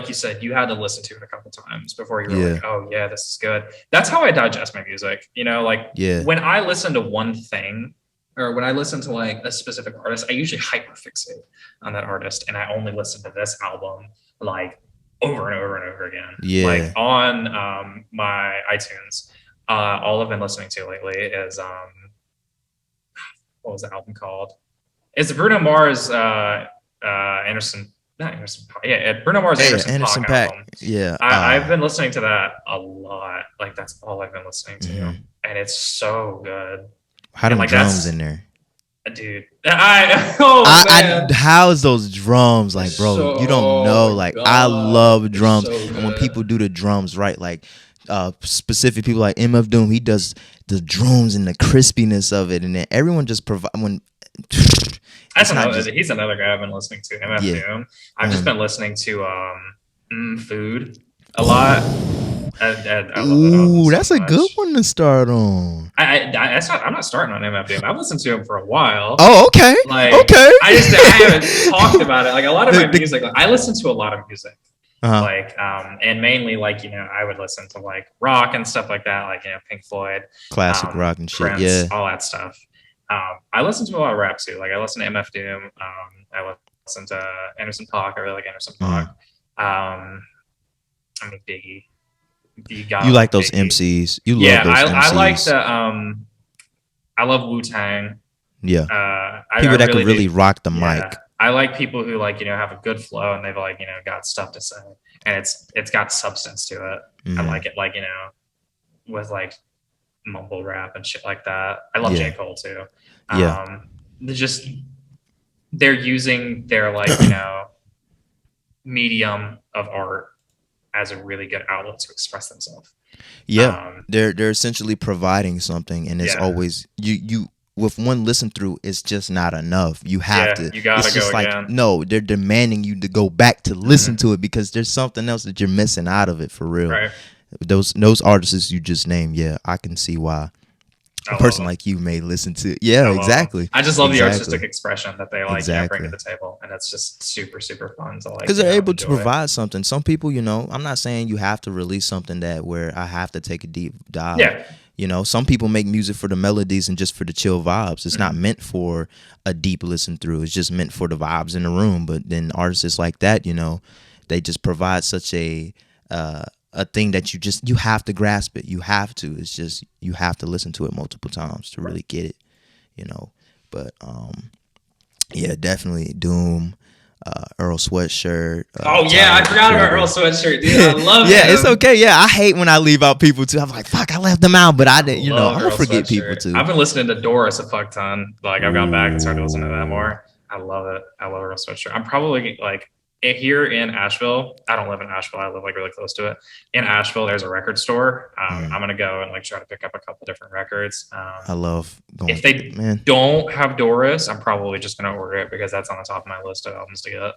you said, you had to listen to it a couple times before you were like, oh yeah, this is good. That's how I digest my music. When I listen to one thing, or when I listen to like a specific artist, I usually hyperfixate on that artist, and I only listen to this album like over and over and over again. Like on my iTunes, all I've been listening to lately is what was the album called? It's Bruno Mars Bruno Mars Anderson .Paak album. Yeah. I've been listening to that a lot. Like that's all I've been listening to. And it's so good. How do drums in there? Dude. How's those drums? Like, bro, you don't know. Like, I love drums. And when people do the drums right, like specific people like MF Doom, he does the drums and the crispiness of it. And then everyone just provide when he's another guy I've been listening to, MF Doom. I've just been listening to Food a lot. Ooh, that's a good one to start on. I'm not starting on MF Doom. I've listened to him for a while. Oh, okay. Okay. I haven't talked about it. Like a lot of my music, like, I listen to a lot of music. And mainly like, I would listen to like rock and stuff like that, like, Pink Floyd, classic rock and shit, Prince, all that stuff. I listen to a lot of rap too. Like I listen to MF Doom. I listen to Anderson .Paak. I really like Anderson .Paak. I mean Biggie. You like those MCs? You love those MCs. I like the I love Wu-Tang. Yeah. I People that can do. really rock the Yeah. mic. I like people who like, have a good flow and they've like, got stuff to say and it's got substance to it. I Mhm. like it like, with like mumble rap and shit like that. I love J. Cole too. Yeah. They're using their like, medium of art as a really good outlet to express themselves. Yeah. They're essentially providing something, and it's Yeah. always you with one listen through, it's just not enough. You have to. You gotta it's just go like again. no, they're demanding you to go back to listen to it because there's something else that you're missing out of it for real. Right. Those artists you just named, yeah, I can see why a person like you may listen to. Yeah, exactly. I just love the artistic expression that they like bring to the table, and it's just super super fun. So like because they're able to enjoy. provide something. Some people, I'm not saying you have to release something that where I have to take a deep dive. Yeah. Some people make music for the melodies and just for the chill vibes. It's not meant for a deep listen through. It's just meant for the vibes in the room. But then artists like that, they just provide such a thing that you have to grasp it. You have to. It's just you have to listen to it multiple times to really get it. But yeah, definitely Doom. Earl Sweatshirt. I forgot about Earl Sweatshirt, dude. I love yeah, him. it's okay. Yeah, I hate when I leave out people too. I'm like, fuck, I left them out, but I didn't. I'm gonna forget people too. I've been listening to Doris a fuck ton. Like I've gone back and started listening to that more. I love it. I love Earl Sweatshirt. I'm probably like here in Asheville. I don't live in Asheville. I live like really close to it. In Asheville, there's a record store. I'm gonna go and like try to pick up a couple different records. I love going. If they don't have Doris, I'm probably just gonna order it because that's on the top of my list of albums to get.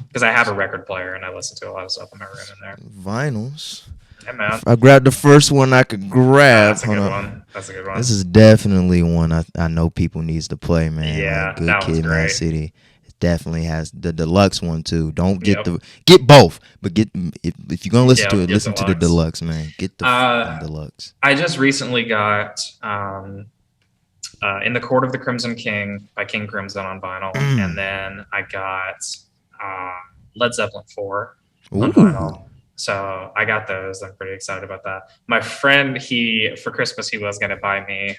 Because I have a record player and I listen to a lot of stuff in my room in there. Vinyls. Yeah, man. I grabbed the first one I could grab. That's a good one. That's a good one. This is definitely one I know people needs to play, man. Yeah, like Good that Kid, one's great. Mad City. It definitely has the deluxe one too. Don't get get both, but if you're gonna listen to it, listen to the deluxe, man. Get the deluxe. I just recently got In the Court of the Crimson King by King Crimson on vinyl, and then I got Led Zeppelin 4 on vinyl. So I got those. I'm pretty excited about that. My friend, for Christmas, he was going to buy me.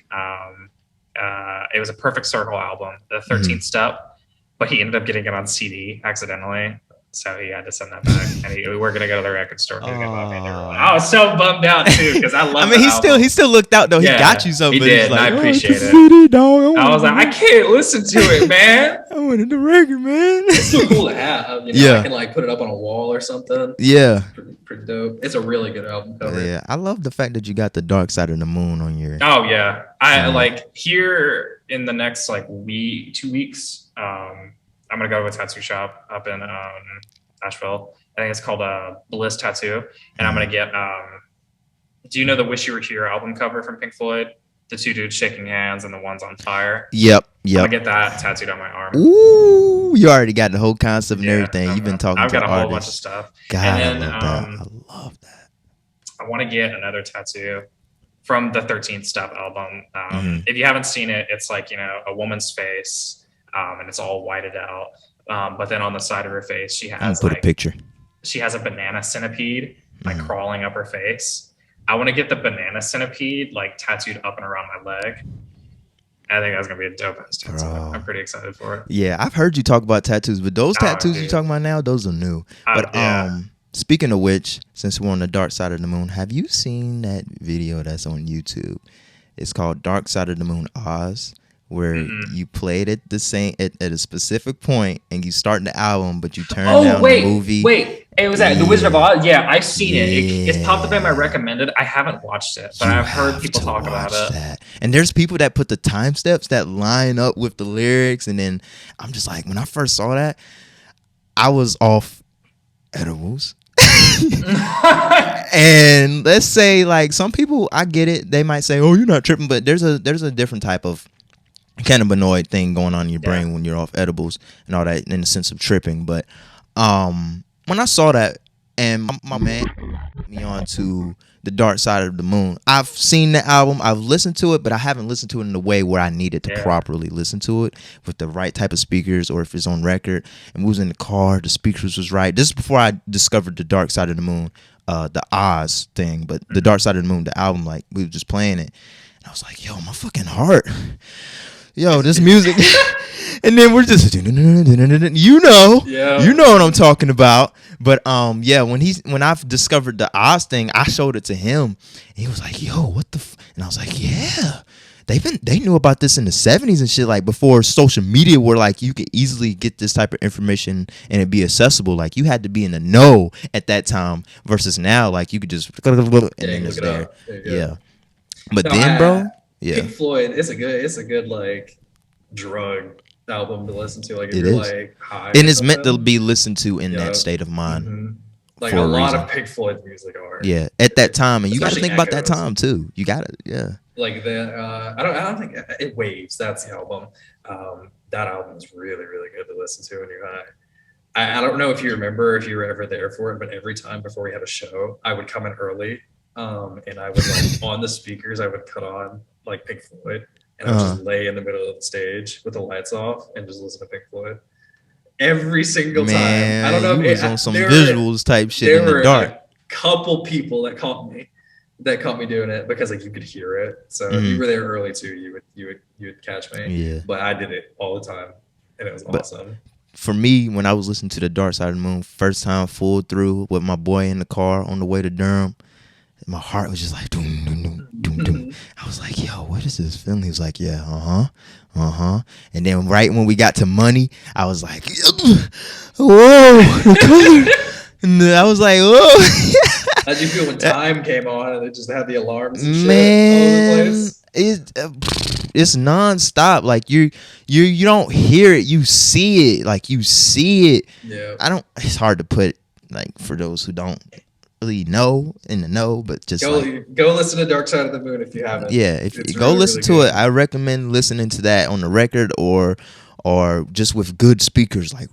It was a Perfect Circle album, the 13th Step, but he ended up getting it on CD accidentally. So he had to send that back, and we were gonna go to the record store. I was so bummed out too because I love. I mean, he still looked out though. He got you something. He did. Like, and I appreciate it. CD, dog. I was like, I can't listen to it, man. I wanted the record, man. It's so cool to have. I can like put it up on a wall or something. Yeah, pretty dope. It's a really good album cover. Yeah, I love the fact that you got the Dark Side of the Moon on your. Oh yeah, I like here in the next like 2 weeks. I'm gonna go to a tattoo shop up in Nashville. I think it's called Bliss Tattoo, and I'm gonna get. Do you know the "Wish You Were Here" album cover from Pink Floyd? The two dudes shaking hands and the one's on fire. Yep. I'm gonna get that tattooed on my arm. Ooh, you already got the whole concept and everything. You've been talking. I've got a whole artists. bunch of stuff. God, and then, I love that. I want to get another tattoo from the 13th Step album. If you haven't seen it, it's like a woman's face. And it's all whited out. But then on the side of her face, she has put a picture. She has a banana centipede like crawling up her face. I want to get the banana centipede like tattooed up and around my leg. I think that's gonna be a dope ass tattoo. I'm pretty excited for it. Yeah, I've heard you talk about tattoos, but those tattoos you're talking about now, those are new. But speaking of which, since we're on the Dark Side of the Moon, have you seen that video that's on YouTube? It's called Dark Side of the Moon Oz. Where you played it the same at a specific point, and you start the album, but you turn down the movie. Wait, it was at The Wizard of Oz. Yeah, I've seen it. It's popped up in my recommended. I haven't watched it, but I've heard people talk about it. And there's people that put the time steps that line up with the lyrics, and then I'm just like, when I first saw that, I was off edibles. And let's say like some people, I get it. They might say, "Oh, you're not tripping," but there's a different type of cannabinoid thing going on in your brain when you're off edibles and all that in the sense of tripping. But when I saw that and my man put me on to the Dark Side of the Moon, I've seen the album, I've listened to it, but I haven't listened to it in the way where I needed to properly listen to it with the right type of speakers, or if it's on record and we was in the car, the speakers was right. This is before I discovered the Dark Side of the Moon, the Oz thing, but the Dark Side of the Moon, the album, like we were just playing it and I was like, yo, my fucking heart yo, this music. And then we're just, you know what I'm talking about. But yeah, when I've discovered the Oz thing, I showed it to him. And he was like, yo, what the and I was like, yeah. They knew about this in the 70s and shit, like before social media, where like you could easily get this type of information and it be accessible. Like you had to be in the know at that time versus now, like you could just and then it's there. Yeah. But then, bro, yeah. Pink Floyd, it's a good like drug album to listen to. Like if it you're is. like high. And it's meant to be listened to in that state of mind. Mm-hmm. Like a lot of Pink Floyd music are. Yeah, at that time, and you got to think about that time too. You got it, yeah. Like the I don't think it Waves. That's the album. That album is really really good to listen to when you're high. I don't know if you remember if you were ever there for it, but every time before we had a show, I would come in early, and I would like on the speakers I would put on like Pink Floyd, and I would just lay in the middle of the stage with the lights off and just listen to Pink Floyd. Every single time. I don't know if it was on some visuals type shit in the dark. A couple people that caught me doing it because like you could hear it. So if you were there early too, you would catch me. Yeah. But I did it all the time, and it was awesome. For me, when I was listening to the Dark Side of the Moon, first time full through with my boy in the car on the way to Durham, my heart was just like doom, doom, doom, doom, doom. I was like, yo, what is this feeling? He was like, yeah, and then right when we got to Money, I was like, whoa, and I was like, whoa. How'd you feel when Time came on and it just had the alarms and shit man, all over the place? It's nonstop. Like you don't hear it, you see it. Like you see it. Yeah. It's hard to put like for those who don't really know in the know, but just go listen to Dark Side of the Moon if you haven't. Yeah, if you go listen to it, I recommend listening to that on the record or just with good speakers, like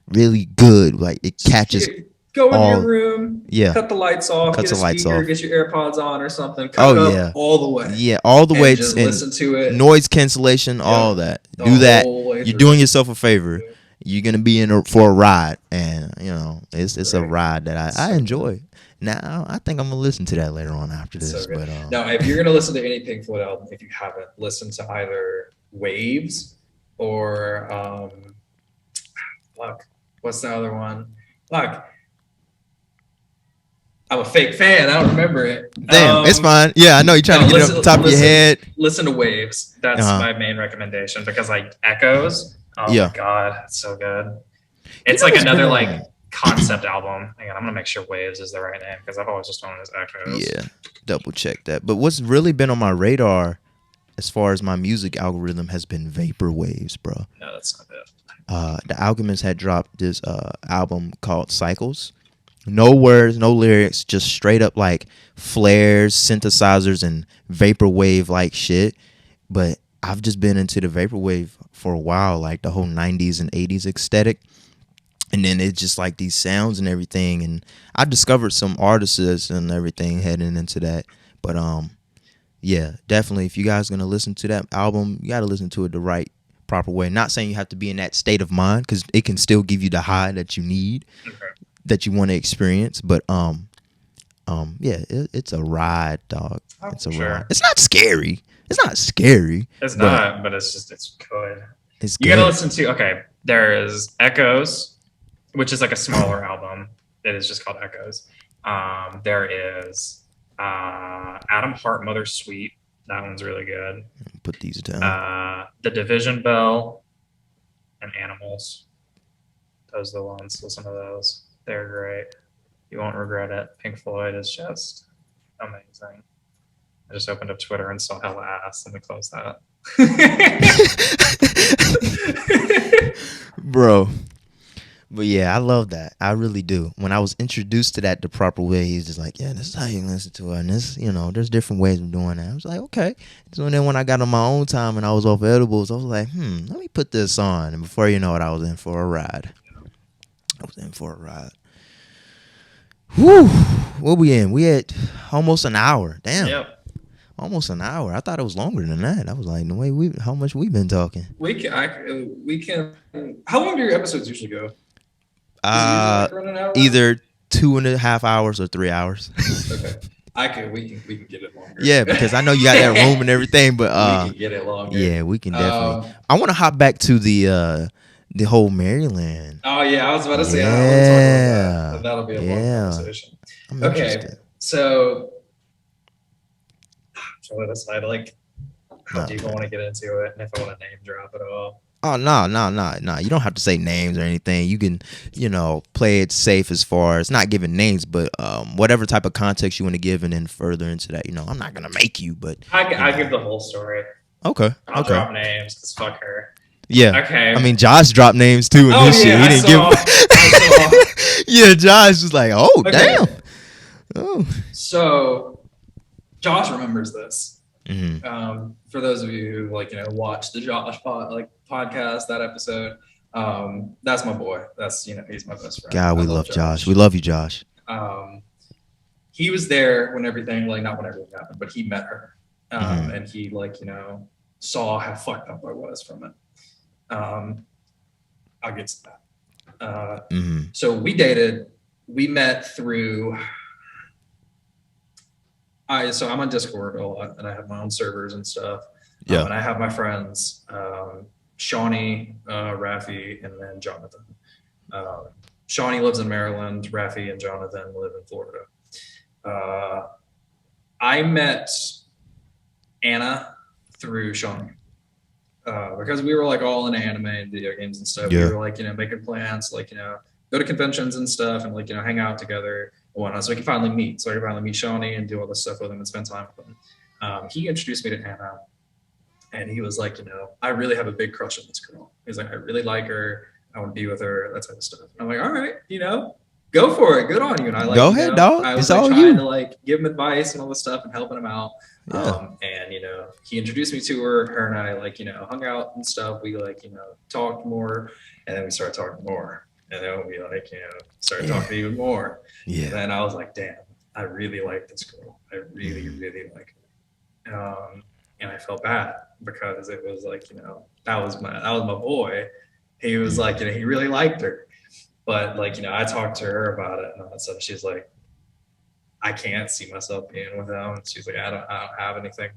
really good. Like it catches. Go in your room, cut the lights off, get your AirPods on or something. Cut it up all the way. Yeah, all the way. Just listen to it. Noise cancellation, all that. Do that. You're doing yourself a favor. You're gonna be for a ride, and you know it's a ride that I enjoy. Now I think I'm gonna listen to that later on after this. So but now, if you're gonna listen to any Pink Floyd album, if you haven't listened to either Waves or what's the other one? I'm a fake fan. I don't remember it. Damn, it's fine. Yeah, I know you're trying to get it off the top of your head. Listen to Waves. That's my main recommendation because like Echoes. Oh my god, it's so good. It's like another like concept album. Hang on, I'm gonna make sure Waves is the right name because I've always just known it as Echoes. Yeah, double check that. But what's really been on my radar as far as my music algorithm has been vapor waves, bro. No, that's not it. The Alchemist had dropped this album called Cycles. No words, no lyrics, just straight up like flares, synthesizers, and vaporwave like shit. But I've just been into the vaporwave for a while, like the whole 90s and 80s aesthetic. And then it's just like these sounds and everything. And I discovered some artists and everything heading into that. But yeah, definitely if you guys gonna listen to that album, you gotta listen to it the right proper way. Not saying you have to be in that state of mind, because it can still give you the high that you need. Okay. That you want to experience, but yeah, it's a ride, dog. It's a ride. It's not scary. It's not, but it's good. It's you good. Gotta listen to. There is Echoes, which is like a smaller album. It is just called Echoes. There is Adam Hart, Mother Sweet. That one's really good. Put these down. The Division Bell and Animals. Those are the ones. Listen to those. They're great. You won't regret it. Pink Floyd is just amazing. I just opened up Twitter and saw hella ass. Let me close that. Bro. But yeah, I love that. I really do. When I was introduced to that the proper way, he's just like, yeah, this is how you listen to it. And this, there's different ways of doing that. I was like, okay. So then when I got on my own time and I was off edibles, I was like, let me put this on. And before you know it, I was in for a ride. Whew. What we in? We at almost an hour. Damn. Yep. Almost an hour. I thought it was longer than that. I was like, how much we been talking? We can. How long do your episodes usually go? Either 2.5 hours or 3 hours. Okay. We can get it longer. Yeah, because I know you got that room and everything, but we can get it longer. Yeah, we can definitely. I want to hop back to the whole Maryland. Oh yeah, I was about to say I want to talk about that. That'll be a long conversation. I'm okay, interested. so I'm trying to decide like how deep I want to get into it and if I want to name drop it all. Oh no. You don't have to say names or anything. You can, play it safe as far as not giving names, but whatever type of context you want to give, and then further into that. I'm not gonna make you, but I give the whole story. Okay. I'll drop names because fuck her. Yeah. Okay. I mean, Josh dropped names too in this shit. He didn't give. I saw. Yeah, Josh was like, "Oh, Okay. damn." Oh. So, Josh remembers this. Mm-hmm. For those of you who watch the Josh podcast, that episode, that's my boy. That's he's my best friend. God, we love Josh. We love you, Josh. He was there when everything not when everything happened, but he met her, and he saw how fucked up I was from it. I'll get to that. So we dated. We met through. So I'm on Discord a lot, and I have my own servers and stuff. Yeah. And I have my friends, Shawnee, Rafi, and then Jonathan. Shawnee lives in Maryland. Rafi and Jonathan live in Florida. I met Anna through Shawnee. Because we were all into anime and video games and stuff. Yeah. We were making plans, go to conventions and stuff and hang out together. So we can finally meet. So I can finally meet Shawnee and do all this stuff with him and spend time with him. He introduced me to Anna, and he was like, I really have a big crush on this girl. He's like, I really like her. I want to be with her. That type of stuff. And I'm like, all right, go for it. Good on you. And I go ahead, dog. I was it's all trying you. to give him advice and all this stuff and helping him out. Yeah. And he introduced me to her. Her and I hung out and stuff. We talked more, and then we started talking more. And then we started talking even more. Yeah. And then I was like, damn, I really like this girl. I really, really like her. And I felt bad because it was that was my boy. He was he really liked her. But I talked to her about it and all that stuff. She's like, I can't see myself being with him. She's like, I don't have anything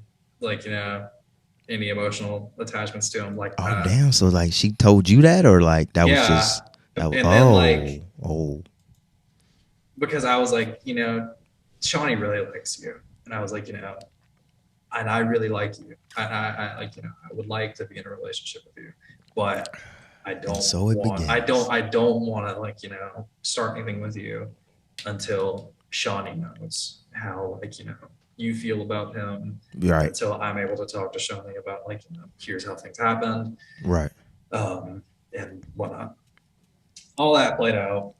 any emotional attachments to him like that. Oh damn. So she told you that, or that was just because I was like, Shawnee really likes you, and I was like, and I really like you, and I I would like to be in a relationship with you, but I don't want to start anything with you until Shawnee knows how you feel about him, right? Until I'm able to talk to Shawnee about here's how things happened, right? And whatnot. All that played out.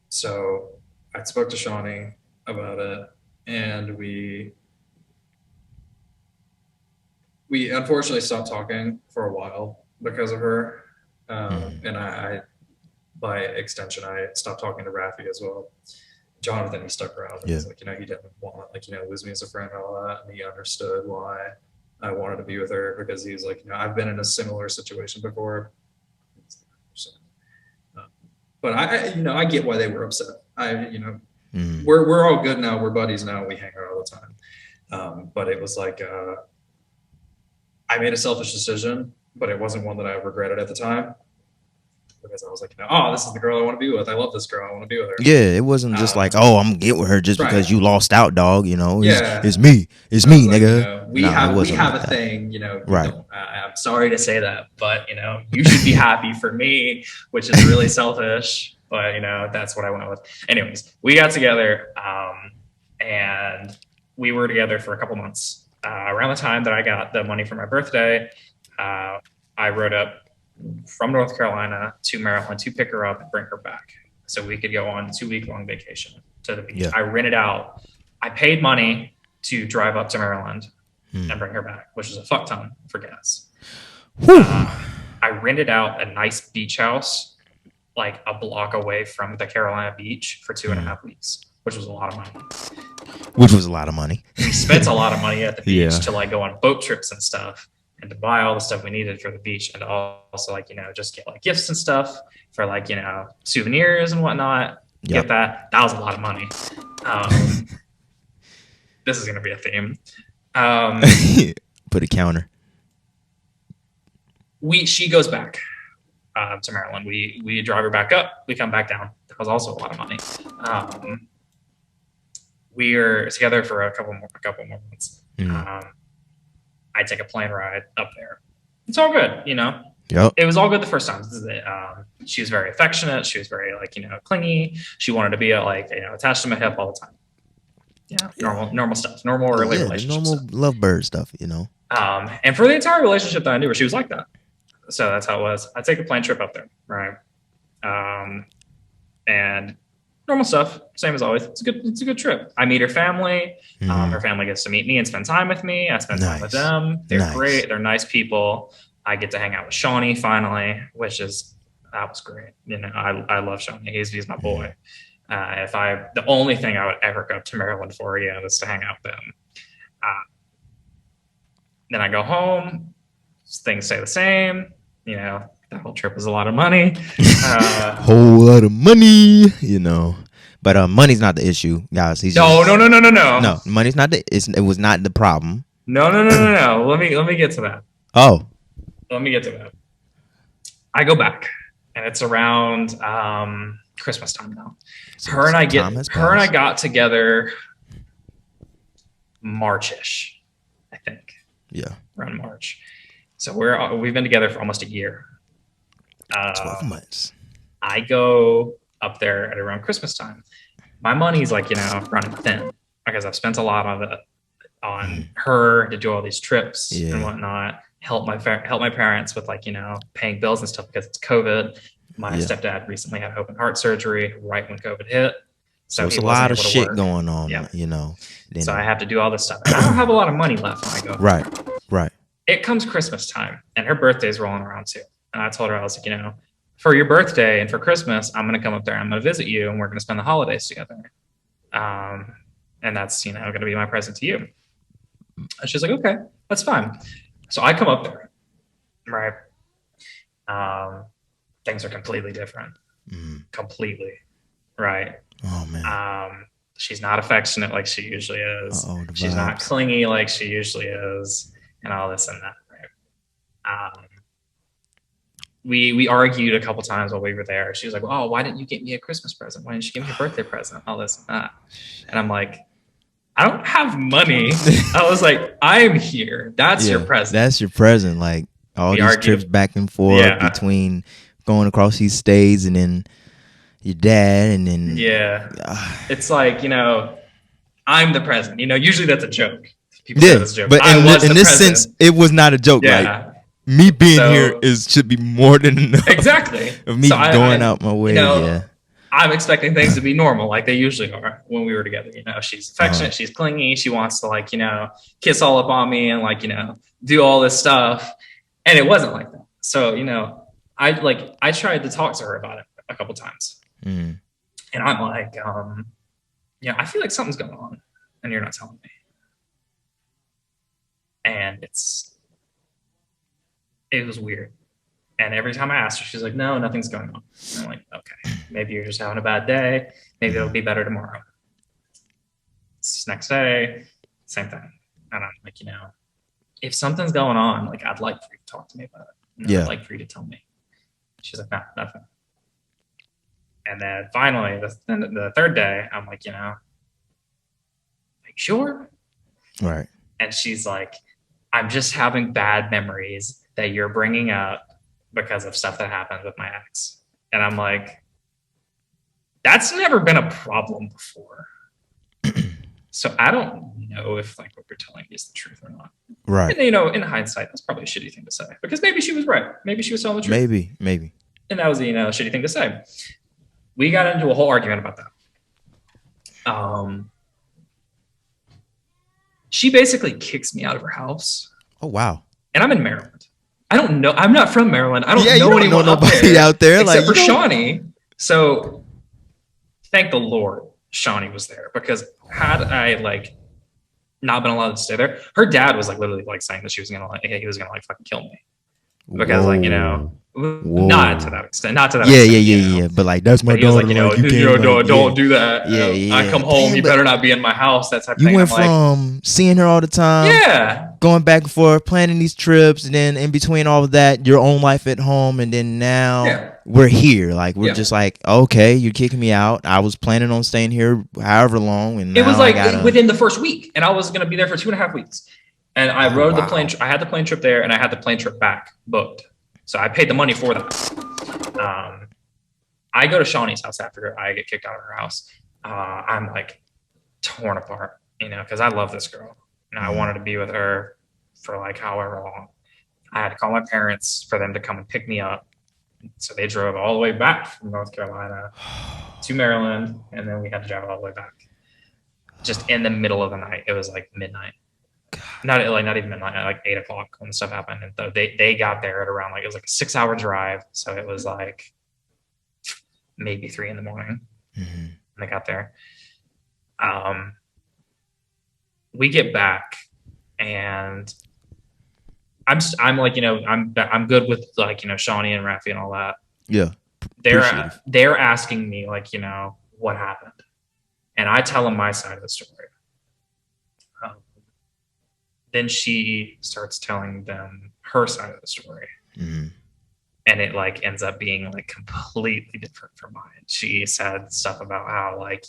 So I spoke to Shawnee about it, and we unfortunately stopped talking for a while because of her. And I, by extension, I stopped talking to Rafi as well. Jonathan, he stuck around. Yeah. He's he didn't want lose me as a friend and all that, and he understood why I wanted to be with her, because he was I've been in a similar situation before. But I get why they were upset. We're all good now. We're buddies now. We hang out all the time. But it was I made a selfish decision, but it wasn't one that I regretted at the time, because I was this is the girl I want to be with. I love this girl. I want to be with her. Yeah, it wasn't just I'm gonna get with her just because you lost out, dog. It's me, nigga. We have a thing. Right. I'm sorry to say that, but you should be happy for me, which is really selfish. But that's what I went with. Anyways, we got together, and we were together for a couple months. Around the time that I got the money for my birthday, I rode up from North Carolina to Maryland to pick her up and bring her back so we could go on a 2-week-long vacation to the beach. Yeah. I paid money to drive up to Maryland and bring her back, which is a fuck ton for gas. I rented out a nice beach house a block away from the Carolina beach for 2.5 weeks, which was a lot of money. We spent a lot of money at the beach to go on boat trips and stuff, and to buy all the stuff we needed for the beach, and also just get gifts and stuff for souvenirs and whatnot. Yep. Get that. That was a lot of money. This is going to be a theme. Put a counter. She goes back to Maryland. We drive her back up. We come back down. That was also a lot of money. We're together for a couple more months. I take a plane ride up there. It's all good, you know. Yep. It was all good the first time. She was very affectionate. She was very clingy. She wanted to be attached to my hip all the time. Normal stuff, normal early relationship normal stuff. lovebird stuff, you know. And for the entire relationship that I knew her, she was like that. So that's how it was. I take a plane trip up there, right? And normal stuff, same as always. It's a good trip. I meet her family. Her family gets to meet me and spend time with me. I spend time with them. They're great. They're nice people. I get to hang out with Shawnee finally, that was great. You know, I love Shawnee. He's my boy. The only thing I would ever go to Maryland for again is to hang out with him. Then I go home. Things stay the same. You know, that whole trip was a lot of money. Whole lot of money, you know. But money's not the issue, guys. No. No, money's not it was not the problem. No. Let me get to that. Oh. Let me get to that. I go back, and it's around Christmas time now. Her and I got together March-ish, I think. Yeah. Around March. So we've been together for almost a year. 12 months. I go up there at around Christmas time. My money's running thin because I've spent a lot of it on her to do all these trips and whatnot. Help my parents with paying bills and stuff because it's COVID. My stepdad recently had open heart surgery right when COVID hit. So it's a lot of shit going on, you know. So I have to do all this stuff. And I don't have a lot of money left when I go. Right. It comes Christmas time, and her birthday's rolling around too. And I told her, I was like, for your birthday and for Christmas, I'm going to come up there. I'm going to visit you, and we're going to spend the holidays together. And that's, going to be my present to you. And she's like, okay, that's fine. So I come up there, right? Things are completely different. Completely, right? Oh, man. She's not affectionate like she usually is. She's not clingy like she usually is, and all this and that, right? We argued a couple times while we were there. She was like, oh, why didn't you get me a Christmas present? Why didn't you give me a birthday present? All this and that. And I'm like, I don't have money. I was like, I'm here. That's your present. That's your present. Like all these trips back and forth between going across these states and then your dad and then it's like, I'm the present. Usually that's a joke. People say that's a joke. But in this sense, it was not a joke. Like me being here should be more than enough. Exactly. Of me going out my way. I'm expecting things to be normal like they usually are when we were together. She's affectionate, she's clingy, she wants to kiss all up on me and do all this stuff. And it wasn't like that. So, I tried to talk to her about it a couple times. And I'm like, I feel like something's going on and you're not telling me. And it was weird. And every time I asked her, she's like, no, nothing's going on. And I'm like, okay, maybe you're just having a bad day. Maybe it'll be better tomorrow. Next day, same thing. And I'm like, if something's going on, I'd like for you to talk to me about it. I'd like for you to tell me. She's like, no, nothing. And then finally, the third day, I'm like, sure? Right. And she's like, I'm just having bad memories that you're bringing up because of stuff that happened with my ex. And I'm like, that's never been a problem before. So I don't know if what you're telling me is the truth or not. Right. And, in hindsight, that's probably a shitty thing to say because maybe she was right. Maybe she was telling the truth. Maybe. And that was a shitty thing to say. We got into a whole argument about that. She basically kicks me out of her house. Oh, wow. And I'm in Maryland. I don't know. I'm not from Maryland. I don't know anyone out there except for Shawnee. So thank the Lord Shawnee was there because had I not been allowed to stay there, her dad was literally saying that he was gonna fucking kill me because Not to that extent. Not to that Yeah, extent. yeah. But like, that's my But he was daughter. like, Like, you can't, like, don't do that. Yeah. I come home, Damn, you but better not be in my house. That type of you thing. went I'm like, from seeing her all the time, yeah, going back and forth, planning these trips, and then in between all of that, your own life at home, and then now Yeah. we're here. Like, we're Yeah. just like, okay, you're kicking me out. I was planning on staying here however long, and it was now I like gotta, within the first week, and I was going to be there for 2.5 weeks. And I rode the plane. wow. I had the plane trip there, and I had the plane trip back booked. So I paid the money for that. I go to Shawnee's house after I get kicked out of her house. I'm like torn apart, because I love this girl, and I wanted to be with her for like however long. I had to call my parents for them to come and pick me up. So they drove all the way back from North Carolina to Maryland, and then we had to drive all the way back. Just in the middle of the night. It was like midnight. Not even midnight, like 8 o'clock when stuff happened. And so they got there at around it was like a 6-hour drive. So it was like maybe 3 in the morning when they got there. We get back, and I'm like, I'm good with like, Shawnee and Rafi and all that. Yeah. They're asking me like, what happened? And I tell them my side of the story. Then she starts telling them her side of the story. And it like ends up being like completely different from mine. She said stuff about how like,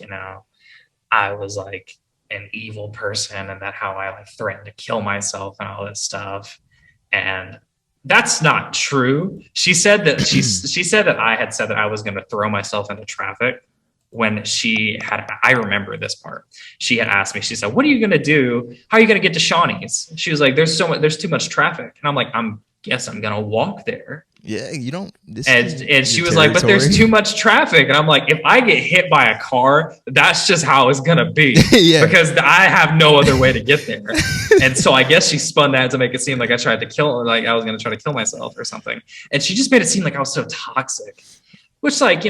I was like an evil person, and that how I like threatened to kill myself and all this stuff. And that's not true. She said that she said that I had said that I was going to throw myself into traffic. When I remember this part, she had asked me, she said, what are you going to do? How are you going to get to Shawnee's? She was like, there's too much traffic. And I'm like, guess I'm going to walk there. Yeah, you don't. And she was like, but there's too much traffic. And I'm like, if I get hit by a car, that's just how it's going to be. Yeah. Because I have no other way to get there. And so I guess she spun that to make it seem like I tried to kill her, like I was going to try to kill myself or something. And she just made it seem like I was so toxic, which like,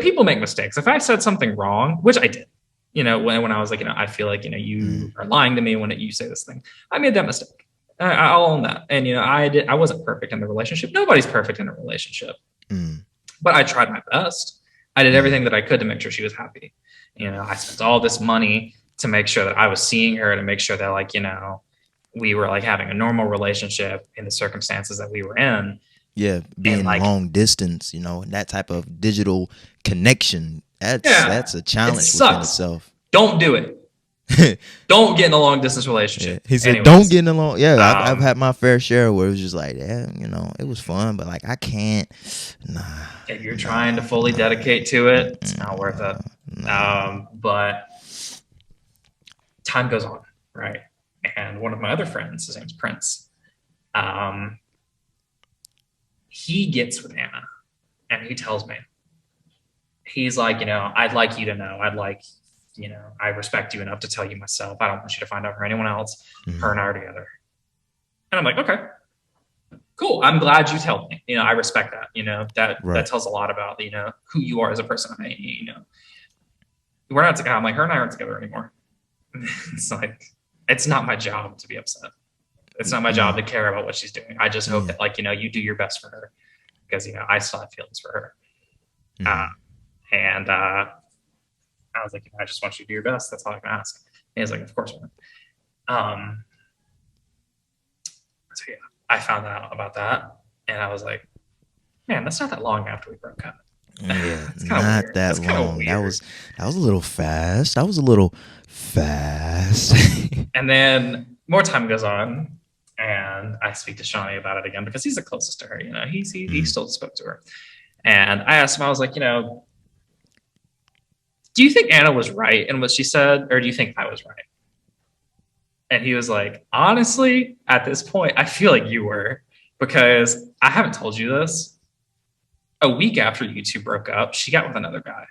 people make mistakes. If I said something wrong, which I did, when I was like, I feel like, you are lying to me when you say this thing. I made that mistake. I'll own that. And, I wasn't perfect in the relationship. Nobody's perfect in a relationship. But I tried my best. I did everything that I could to make sure she was happy. I spent all this money to make sure that I was seeing her, to make sure that like, we were like having a normal relationship in the circumstances that we were in. Yeah, being like, long distance, and that type of digital connection, that's a challenge within itself. Don't do it. Don't get in a long distance relationship. Yeah. He said, don't get in a long. Yeah, I've had my fair share where it was just like, it was fun, but like I can't. Nah. If you're trying to fully dedicate to it, it's not worth it. But time goes on, right? And one of my other friends, his name's Prince. He gets with Anna, and he tells me, he's like, I'd like you to know, I respect you enough to tell you myself. I don't want you to find out for anyone else. Her and I are together. And I'm like, okay, cool. I'm glad you tell me. I respect that. That tells a lot about, who you are as a person. We're not together. I'm like, her and I aren't together anymore. It's like, it's not my job to be upset. It's not my job to care about what she's doing. I just hope that like, you do your best for her, because, I still have feelings for her. And I was like, I just want you to do your best. That's all I can ask. And he's like, of course, man. So yeah, I found out about that, and I was like, man, that's not that long after we broke up. Yeah, not that long. That was a little fast. And then more time goes on, and I speak to Shawnee about it again because he's the closest to her. He still spoke to her, and I asked him. I was like, do you think Anna was right in what she said, or do you think I was right? And he was like, honestly, at this point, I feel like you were, because I haven't told you this. A week after you two broke up, she got with another guy.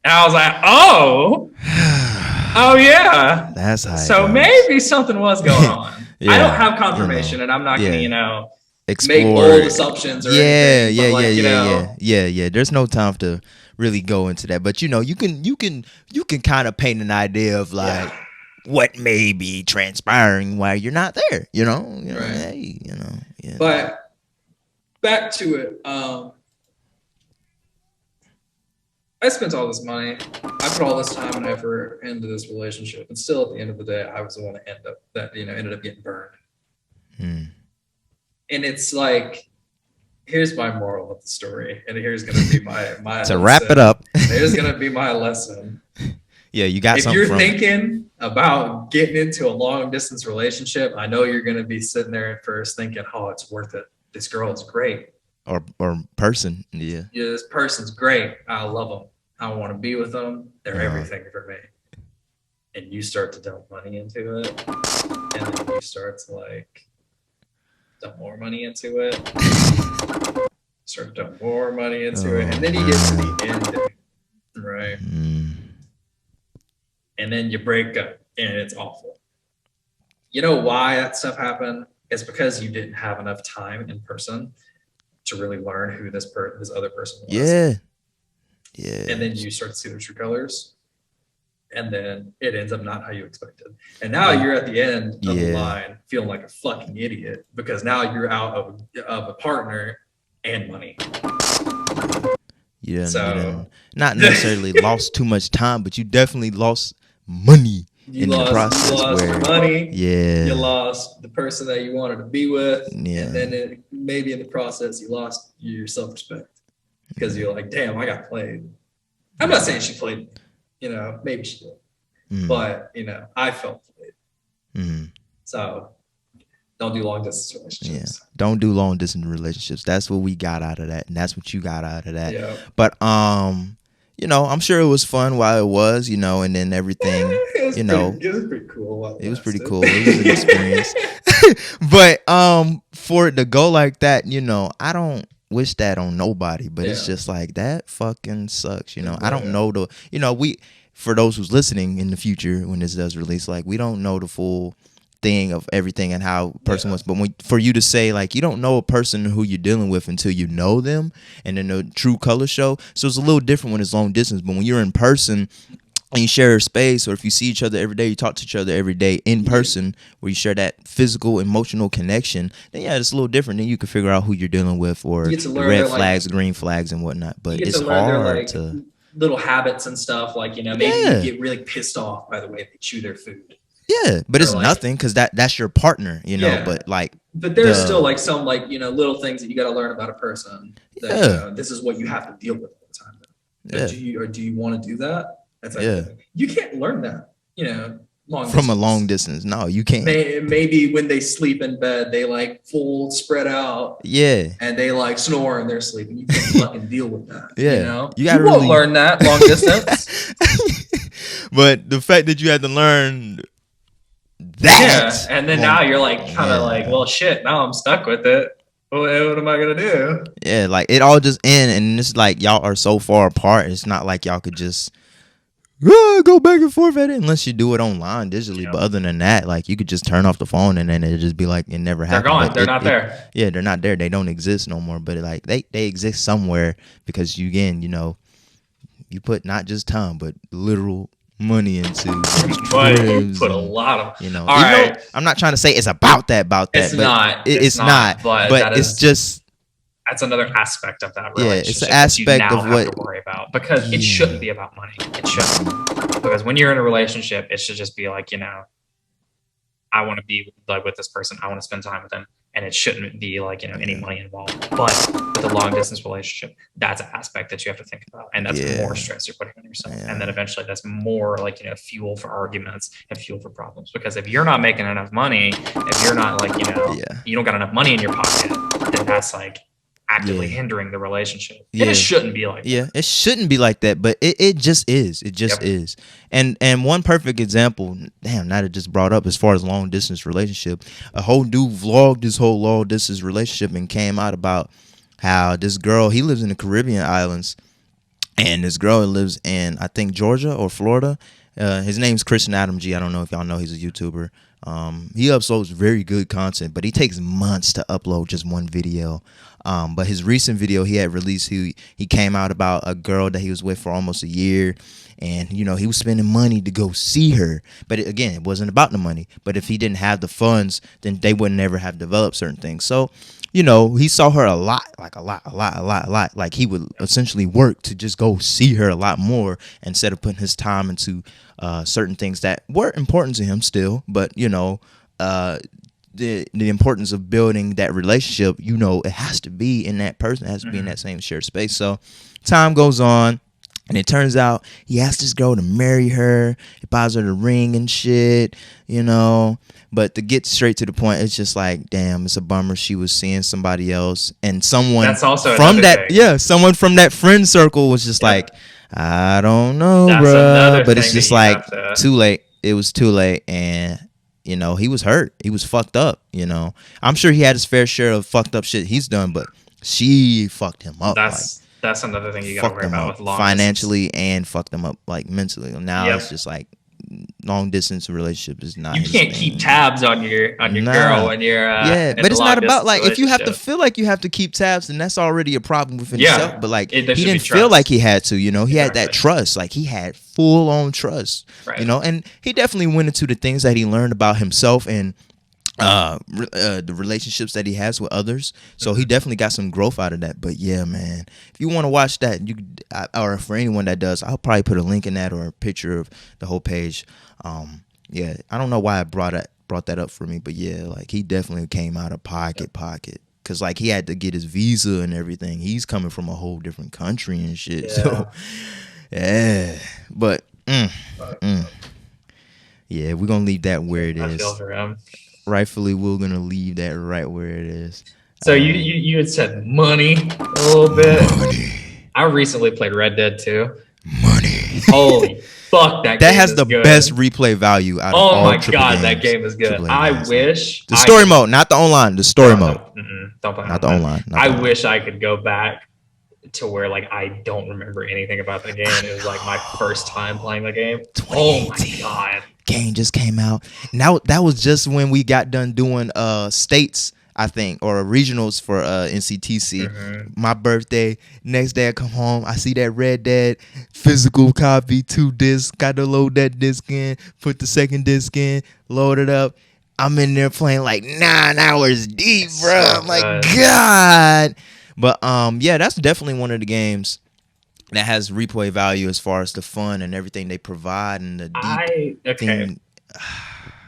And I was like, oh yeah. That's high. So maybe something was going on. Yeah, I don't have confirmation, and I'm not going to, explore, make bold assumptions or anything. Yeah. There's no time to really go into that, but you can kind of paint an idea of like what may be transpiring while you're not there, Right. Hey, yeah. But back to it. I spent all this money. I put all this time and effort into this relationship, and still, at the end of the day, I was the one that ended up getting burned. Mm. And it's like, here's my moral of the story, and here's going to be my To wrap it up. Here's going to be my lesson. Yeah, you got if something. If you're thinking about getting into a long distance relationship, I know you're going to be sitting there at first thinking, "Oh, it's worth it. This girl is great." Or person, yeah. Yeah, this person's great. I love them. I want to be with them. They're everything for me. And you start to dump money into it, and then you start to like dump more money into it. Start to dump more money into it, and then you get to the end, right? And then you break up, and it's awful. You know why that stuff happened? It's because you didn't have enough time in person to really learn who this other person was. Yeah. And then you start to see their true colors, and then it ends up not how you expected. And now you're at the end of the line feeling like a fucking idiot because now you're out of a partner and money. You didn't not necessarily lost too much time, but you definitely lost money in the process. You lost money. Yeah. You lost the person that you wanted to be with. Yeah. And then maybe in the process, you lost your self-respect because you're like, damn, I got played. I'm not saying she played me. Maybe she did. But, I felt played. So don't do long distance relationships. Yeah. Don't do long distance relationships. That's what we got out of that. And that's what you got out of that. Yeah. But, I'm sure it was fun while it was, and then everything, it was pretty cool. It was pretty cool. It was an experience. But for it to go like that, I don't wish that on nobody, but it's just like that fucking sucks, I don't know for those who's listening in the future when this does release, like we don't know the full thing of everything and how a person was, but for you to say like you don't know a person who you're dealing with until you know them and then the true color show, so it's a little different when it's long distance. But when you're in person and you share a space, or if you see each other every day, you talk to each other every day in person, where you share that physical, emotional connection, then it's a little different. Then you can figure out who you're dealing with, or the red flags, green flags, and whatnot. But it's hard to little habits and stuff, like maybe you get really pissed off by the way they chew their food. Yeah, but it's nothing because that's your partner, But but there's still like some little things that you got to learn about a person. That, this is what you have to deal with all the time. Yeah. Do you want to do that? That's you can't learn that. From a long distance. No, you can't. Maybe when they sleep in bed, they like full spread out. Yeah. And they like snore in their sleep, and you can't fucking deal with that. Yeah. You won't learn that long distance. But the fact that you had to learn that. Yeah. And then now you're like kind of like, well, shit, now I'm stuck with it. What am I going to do? Yeah. Like it all just end. And it's like y'all are so far apart. It's not like y'all could just go back and forth at it unless you do it online digitally. But other than that, like you could just turn off the phone and then it'd just be like it never happened. They're gone. They're not there. Yeah, they're not there. They don't exist no more. But like they exist somewhere because you put not just time but literal money into you put a lot of all right. I'm not trying to say it's about that. It's but not. It's not. But it's just. That's another aspect of that relationship. Yeah, it's an aspect of what have to worry about because it shouldn't be about money. It shouldn't, because when you're in a relationship, it should just be like I want to be like with this person. I want to spend time with them, and it shouldn't be like any money involved. But with a long distance relationship, that's an aspect that you have to think about, and that's more stress you're putting on yourself. And then eventually, that's more like fuel for arguments and fuel for problems. Because if you're not making enough money, if you're not like you don't got enough money in your pocket, then that's like actively hindering the relationship. It shouldn't be like that. It shouldn't be like that, but it just is. It just is. And one perfect example, damn, now that just brought up as far as long distance relationship, a whole dude vlogged this whole long distance relationship and came out about how this girl, he lives in the Caribbean islands, and this girl lives in, I think, Georgia or Florida. His name's Christian Adam G. I don't know if y'all know, he's a YouTuber. He uploads very good content, but he takes months to upload just one video. But his recent video he had released, he came out about a girl that he was with for almost a year. And, you know, he was spending money to go see her. But again, it wasn't about the money. But if he didn't have the funds, then they would never have developed certain things. So, you know, he saw her a lot. Like he would essentially work to just go see her a lot more instead of putting his time into certain things that were important to him still. But, you know, the importance of building that relationship, you know, it has to be in that person. It has to be in that same shared space. So time goes on. And it turns out he asked this girl to marry her. He buys her the ring and shit, you know. But to get straight to the point, it's just like, damn, it's a bummer. She was seeing somebody else, and someone That's also from another thing. someone from that friend circle was just like, I don't know, That's bro. another But it's thing just that you like have to- too late. It was too late, and you know he was hurt. He was fucked up. You know, I'm sure he had his fair share of fucked up shit he's done, but she fucked him up. That's another thing you gotta worry about with long financially and fucked them up like mentally. Now Yep. it's just like long distance relationship is not. You his can't thing. keep tabs on your Nah. girl when you're Yeah, in but a it's not about long-distance like if you have to relationship. feel like you have to keep tabs, then that's already a problem within Yeah. itself. But like There he should be didn't feel trust. like he had to, you know. He had that Exactly. trust, like he had full on trust, Right. you know. And he definitely went into the things that he learned about himself and the relationships that he has with others. So he definitely got some growth out of that. But yeah, man, if you want to watch that, or for anyone that does, I'll probably put a link in that or a picture of the whole page. Yeah, I don't know why I brought that up for me, but yeah, like he definitely came out of pocket. Cause like he had to get his visa and everything. He's coming from a whole different country and shit. Yeah. So yeah, but yeah, we're gonna leave that where it I is. feel for him. Rightfully, we're gonna leave that right where it is. So you had said money a little bit. I recently played Red Dead 2. Money. Holy fuck, that game has is the good. best replay value out of Oh all my AAA god, that games. game is good. AAA I games. wish The story mode, not the online. The story mode, Don't play not the online. online. not I the online. wish I could go back to where like I don't remember anything about the game. It was like my first time playing the game. Oh my 2018. god. Game just came out. Now that was just when we got done doing states, I think, or regionals for NCTC. My birthday. Next day I come home, I see that Red Dead physical copy, 2 discs. Got to load that disc in, put the second disc in, load it up. I'm in there playing like 9 hours deep, bro. So I'm like, good. God. But yeah, that's definitely one of the games that has replay value as far as the fun and everything they provide and the deep thing.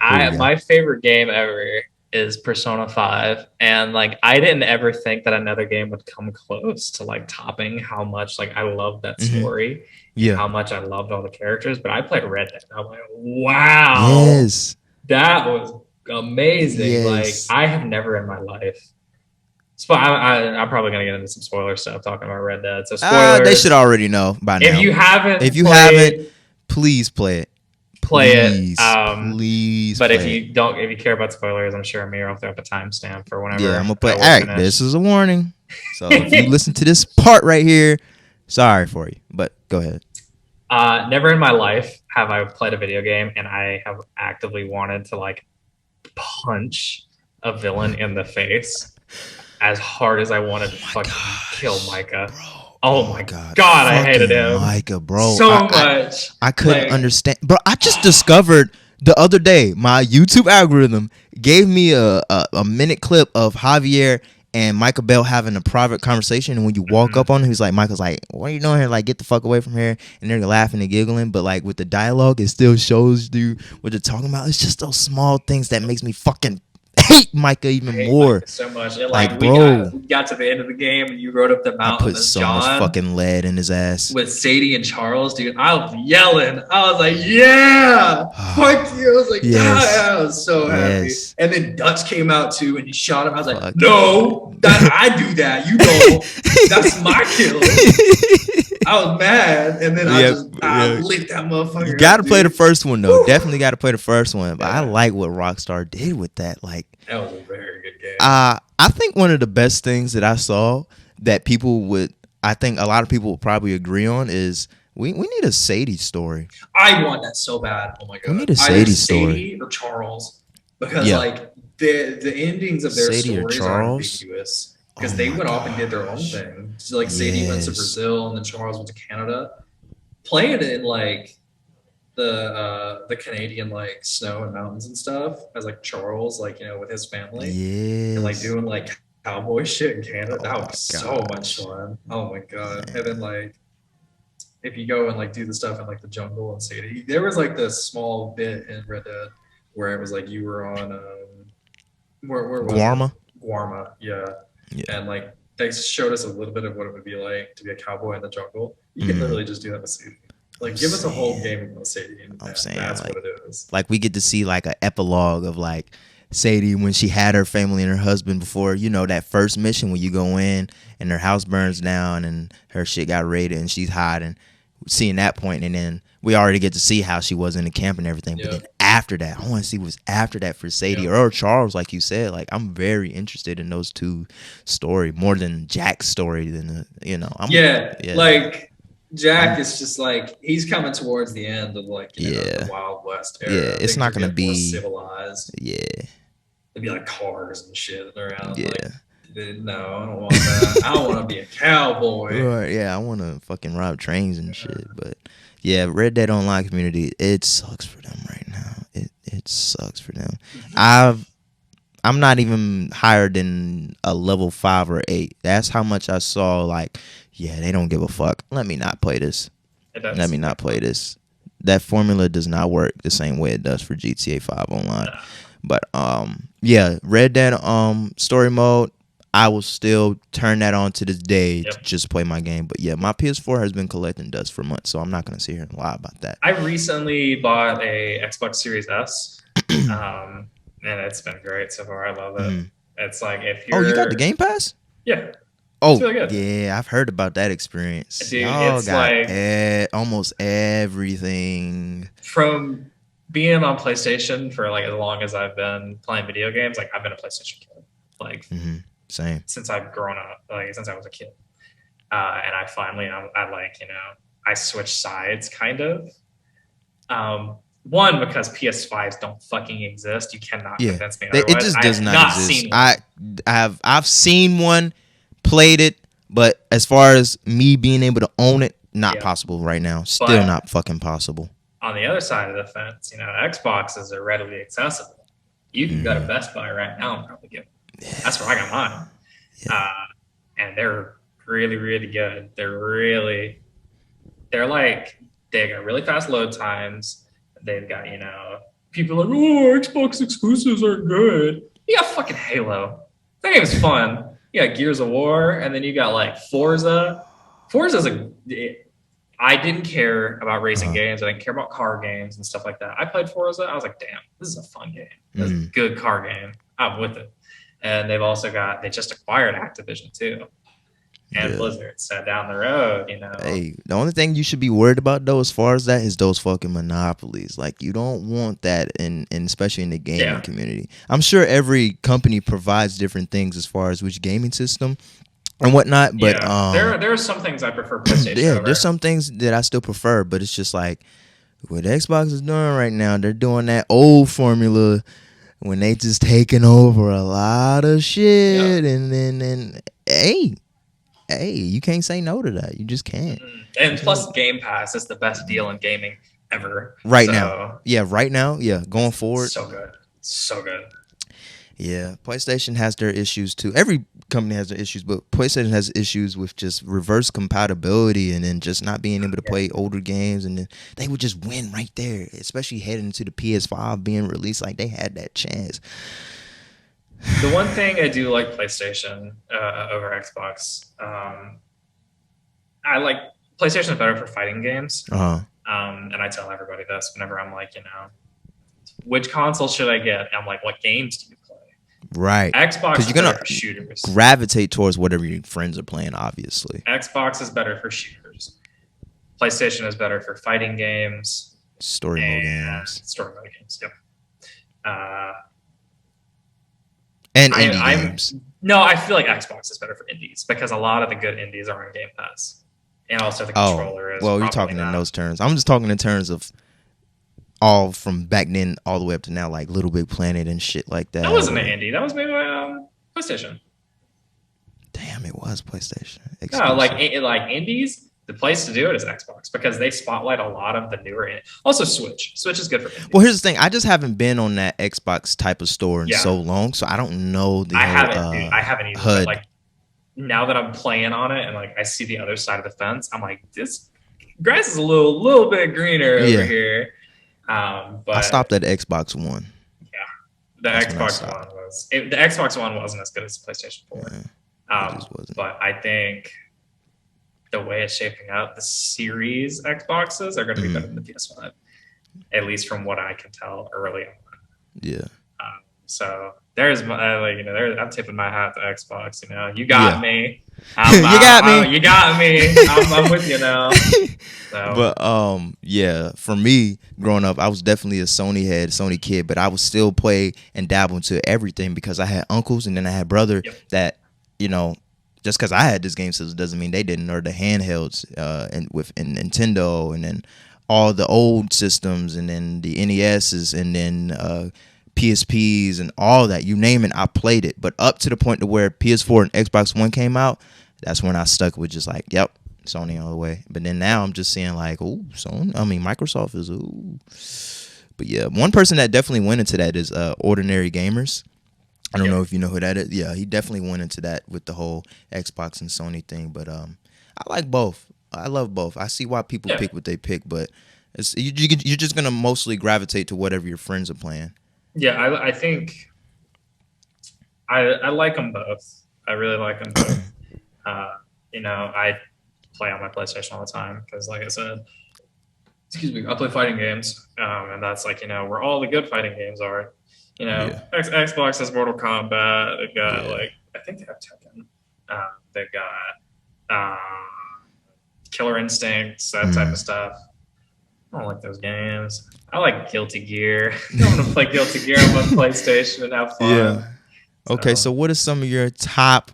My favorite game ever is Persona 5, and like I didn't ever think that another game would come close to like topping how much like I love that story. Yeah. How much I loved all the characters, but I played Red Dead. I'm like, wow. Yes. That was amazing. Yes. Like I have never in my life. I'm probably gonna get into some spoiler stuff talking about Red Dead. So spoilers. They should already know by now. If you haven't, please play it. Play Please, it. Please. But play if you care about spoilers, I'm sure Amir will throw up a timestamp for whenever. yeah, I'm gonna put. I will All right, finish. this is a warning. So if you listen to this part right here, sorry for you. But go ahead. Never in my life have I played a video game and I have actively wanted to like punch a villain in the face as hard as I wanted to fucking kill Micah. Bro. Oh my god, I hated him. Micah, bro. So much. I couldn't Like- understand. Bro, I just discovered the other day my YouTube algorithm gave me a minute clip of Javier and Michael Bell having a private conversation. And when you walk up on him, he's like, Michael's like, what are you doing here? Like, get the fuck away from here. And they're laughing and giggling. But like with the dialogue, it still shows you what they're talking about. It's just those small things that makes me fucking hate Micah even hate more. Micah so much. And, Like, we bro. got to the end of the game and you rode up the I mountain put with so John much fucking lead in his ass. with Sadie and Charles, dude. I was yelling. I was like, yeah, fuck you. I was like, Yes. yeah, I was so happy. Yes. And then Dutch came out too and he shot him. I was like, Fuck. no, I do that. You don't. That's my kill. I was mad. And then I lit that motherfucker. You gotta up, play the dude. first one though. Woo. Definitely gotta play the first one. But I Yeah. like what Rockstar did with that. Like, That was a very good game. I think one of the best things that I saw that I think a lot of people would probably agree on is we need a Sadie story. I want that so bad. Oh my god. We need a Either Sadie story. Sadie or Charles. Because Yeah. like the endings of their Sadie or stories are Charles? ambiguous. because Oh they my went off and did their own gosh. thing. So, like Sadie went to Yes. Brazil, and then Charles went to Canada. Playing in like the Canadian like snow and mountains and stuff as like Charles, like with his family, and like Yes. doing like cowboy shit in Canada. Oh That my was so much gosh. fun. Oh my god! Man. And then like if you go and like do the stuff in like the jungle and Sadie, there was like this small bit in Red Dead where it was like you were on where was it? Guarma? Guarma, yeah. Yeah. And like they showed us a little bit of what it would be like to be a cowboy in the jungle. You can Mhm. literally just do that with Sadie. Like, I'm give us a whole saying- game about Sadie, and I'm saying, that's like- what it is. Like we get to see like an epilogue of like Sadie when she had her family and her husband before, that first mission when you go in and her house burns down and her shit got raided and she's hiding. Seeing that point, and then we already get to see how she was in the camp and everything. But Yeah. then after that, I want to see what's after that for Sadie Yeah. or Charles, like you said. Like I'm very interested in those two story more than Jack's story. Than Yeah, yeah. like Jack is just like he's coming towards the end of like Yeah. the Wild West era. Yeah, it's Things not are gonna getting more be- civilized. yeah, There'd be like cars and shit around. yeah. Like, no, I don't want that. I want to be a cowboy. Right, yeah, I want to fucking rob trains and shit. But yeah, Red Dead Online community, it sucks for them right now. It sucks for them. I'm not even higher than a level 5 or 8. That's how much I saw. Like, yeah, they don't give a fuck. Let me not play this. It does. Let me not play this. That formula does not work the same way it does for GTA 5 Online. Nah. But yeah, Red Dead story mode, I will still turn that on to this day to Yep. just play my game. But yeah, my PS4 has been collecting dust for months, so I'm not gonna sit here and lie about that. I recently bought a Xbox Series S, and it's been great so far. I love it. Mhm. It's like if Oh, you're you got the Game Pass? yeah, Oh, really good. yeah, I've heard about that experience. Dude, Y'all it's got like- almost everything. from being on PlayStation for like as long as I've been playing video games, like I've been a PlayStation kid, like Same. since I've grown up, like since I was a kid. And I finally, I like, I switched sides kind of. One, because PS5s don't fucking exist. You cannot Yeah, convince me it otherwise. just I does have not exist. seen one. I've seen one, played it, but as far as me being able to own it, not Yeah. possible right now. Still But- not fucking possible. On the other side of the fence, Xboxes are readily accessible. You can go to Best Buy right now and probably get one. That's where I got mine. And they're really, really good. They got really fast load times. They've got, people are like, oh, Xbox exclusives are good. You got fucking Halo. That game's fun. You got Gears of War, and then you got like Forza. I didn't care about racing games. I didn't care about car games and stuff like that. I played Forza. I was like, damn, this is a fun game. This is a good car game. I'm with it. And they just acquired Activision too. And Yeah. Blizzard. So down the road, Hey, the only thing you should be worried about though, as far as that, is those fucking monopolies. Like you don't want that in especially in the gaming community. I'm sure every company provides different things as far as which gaming system and whatnot. But there are some things I prefer PlayStation yeah, over. there's some things that I still prefer, but it's just like what Xbox is doing right now. They're doing that old formula when they just taking over a lot of shit, and then hey, you can't say no to that. You just can't. And plus, Game Pass is the best deal in gaming ever. Right So, now. Yeah, right now. Yeah, going forward. So good. So good. Yeah, PlayStation has their issues too. Every company has their issues, but PlayStation has issues with just reverse compatibility and then just not being able to play older games. And then they would just win right there, especially heading into the PS5 being released. Like they had that chance. The one thing I do like PlayStation over Xbox, I like PlayStation is better for fighting games. And I tell everybody this whenever I'm like, which console should I get? I'm like, what games do you play? Right. Xbox is you're gonna better for shooters. gravitate towards whatever your friends are playing, obviously. Xbox is better for shooters. PlayStation is better for fighting games. Story mode games. Story mode games, yep. And indie games. No, I feel like Xbox is better for indies because a lot of the good indies are on Game Pass. And also the controller is. Well, you're probably talking in not. those terms. I'm just talking in terms of all from back then all the way up to now, like Little Big Planet and shit like that. That wasn't an indie. That was made by PlayStation. Damn, it was PlayStation. No, like Exclusive. indies, the place to do it is Xbox because they spotlight a lot of the newer. Also, Switch. Switch is good for indies. Well, here's the thing. I just haven't been on that Xbox type of store in Yeah. so long, so I don't know the I whole haven't, dude. I haven't either. But HUD. like now that I'm playing on it and like I see the other side of the fence, I'm like, this grass is a little bit greener Yeah. over here. But I stopped at Xbox One. the That's when I Xbox stopped. One was the Xbox One wasn't as good as the PlayStation 4. Yeah, it just wasn't. But I think the way it's shaping up, the Series Xboxes are going to be better than the PS5, at least from what I can tell early on. Yeah. So there's my I'm tipping my hat to Xbox. You got me. You got me. You got me. I'm with you now. So. But yeah, for me growing up, I was definitely a Sony head, Sony kid, but I would still play and dabble into everything because I had uncles and then I had brother that, just because I had this game system doesn't mean they didn't, or the handhelds and Nintendo and then all the old systems and then the NESs and then PSPs and all that, you name it, I played it. But up to the point to where PS4 and Xbox One came out, that's when I stuck with just like, yep, Sony all the way. But then now I'm just seeing like, ooh, Sony. I mean, Microsoft is ooh. But yeah, one person that definitely went into that is Ordinary Gamers. I don't know if you know who that is. Yeah, he definitely went into that with the whole Xbox and Sony thing. But I like both. I love both. I see why people pick what they pick, but you're just gonna mostly gravitate to whatever your friends are playing. Yeah, I think I like them both. I really like them both. I play on my PlayStation all the time because, like I said, I play fighting games, and that's like where all the good fighting games are. Xbox has Mortal Kombat. They've got I think they have Tekken. They've got Killer Instincts, that type of stuff. I don't like those games. I like Guilty Gear. I'm gonna play Guilty Gear on my PlayStation and have fun. Yeah. Okay, so what are some of your top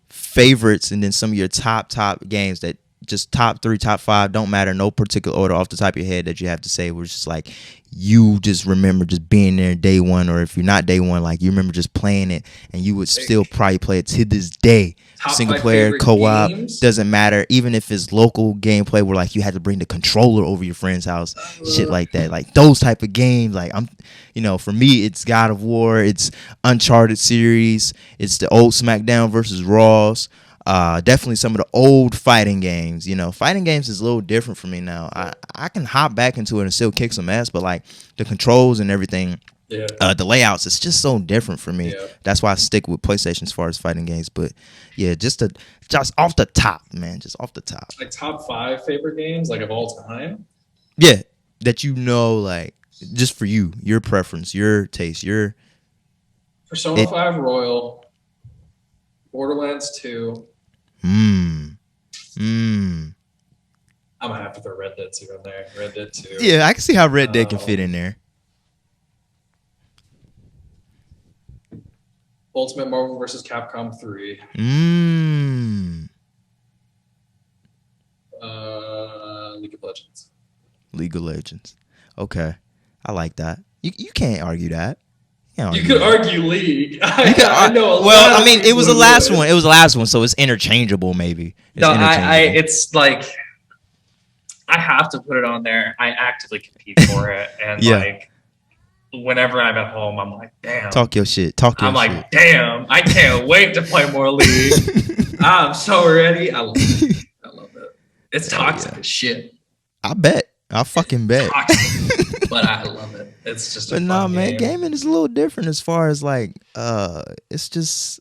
favorites and then some of your top games that just top 3, top 5, don't matter, no particular order off the top of your head that you have to say was just like you just remember just being there day one, or if you're not day one, like you remember just playing it and you would still probably play it to this day. Top Single 5 player, favorite co-op, games? doesn't matter. Even if it's local gameplay where like you had to bring the controller over your friend's house, shit like that. Like those type of games, like for me it's God of War, it's Uncharted series, it's the old SmackDown versus Raws. Definitely some of the old fighting games. Fighting games is a little different for me now. I can hop back into it and still kick some ass, but like the controls and everything, the layouts, it's just so different for me. That's why I stick with PlayStation as far as fighting games. But yeah, just off the top, man, just off the top. Like top 5 favorite games, like of all time. Yeah, that like just for you, your preference, your taste, your Persona 5 Royal, Borderlands 2. I'm gonna have to throw Red Dead 2 in there. Red Dead 2. Yeah, I can see how Red Dead can fit in there. Ultimate Marvel vs. Capcom 3. League of Legends. League of Legends. Okay, I like that. You can't argue that. You could argue League. I know. Well, I mean, it was the last one. It was the last one, so it's interchangeable. Maybe. It's like I have to put it on there. I actively compete for it, and like whenever I'm at home, I'm like, damn. Talk your shit. I'm like, damn. I can't wait to play more League. I'm so ready. I love it. It's toxic as shit. I bet. I fucking bet. But I love it. It's just a fun game. Gaming is a little different as far as like it's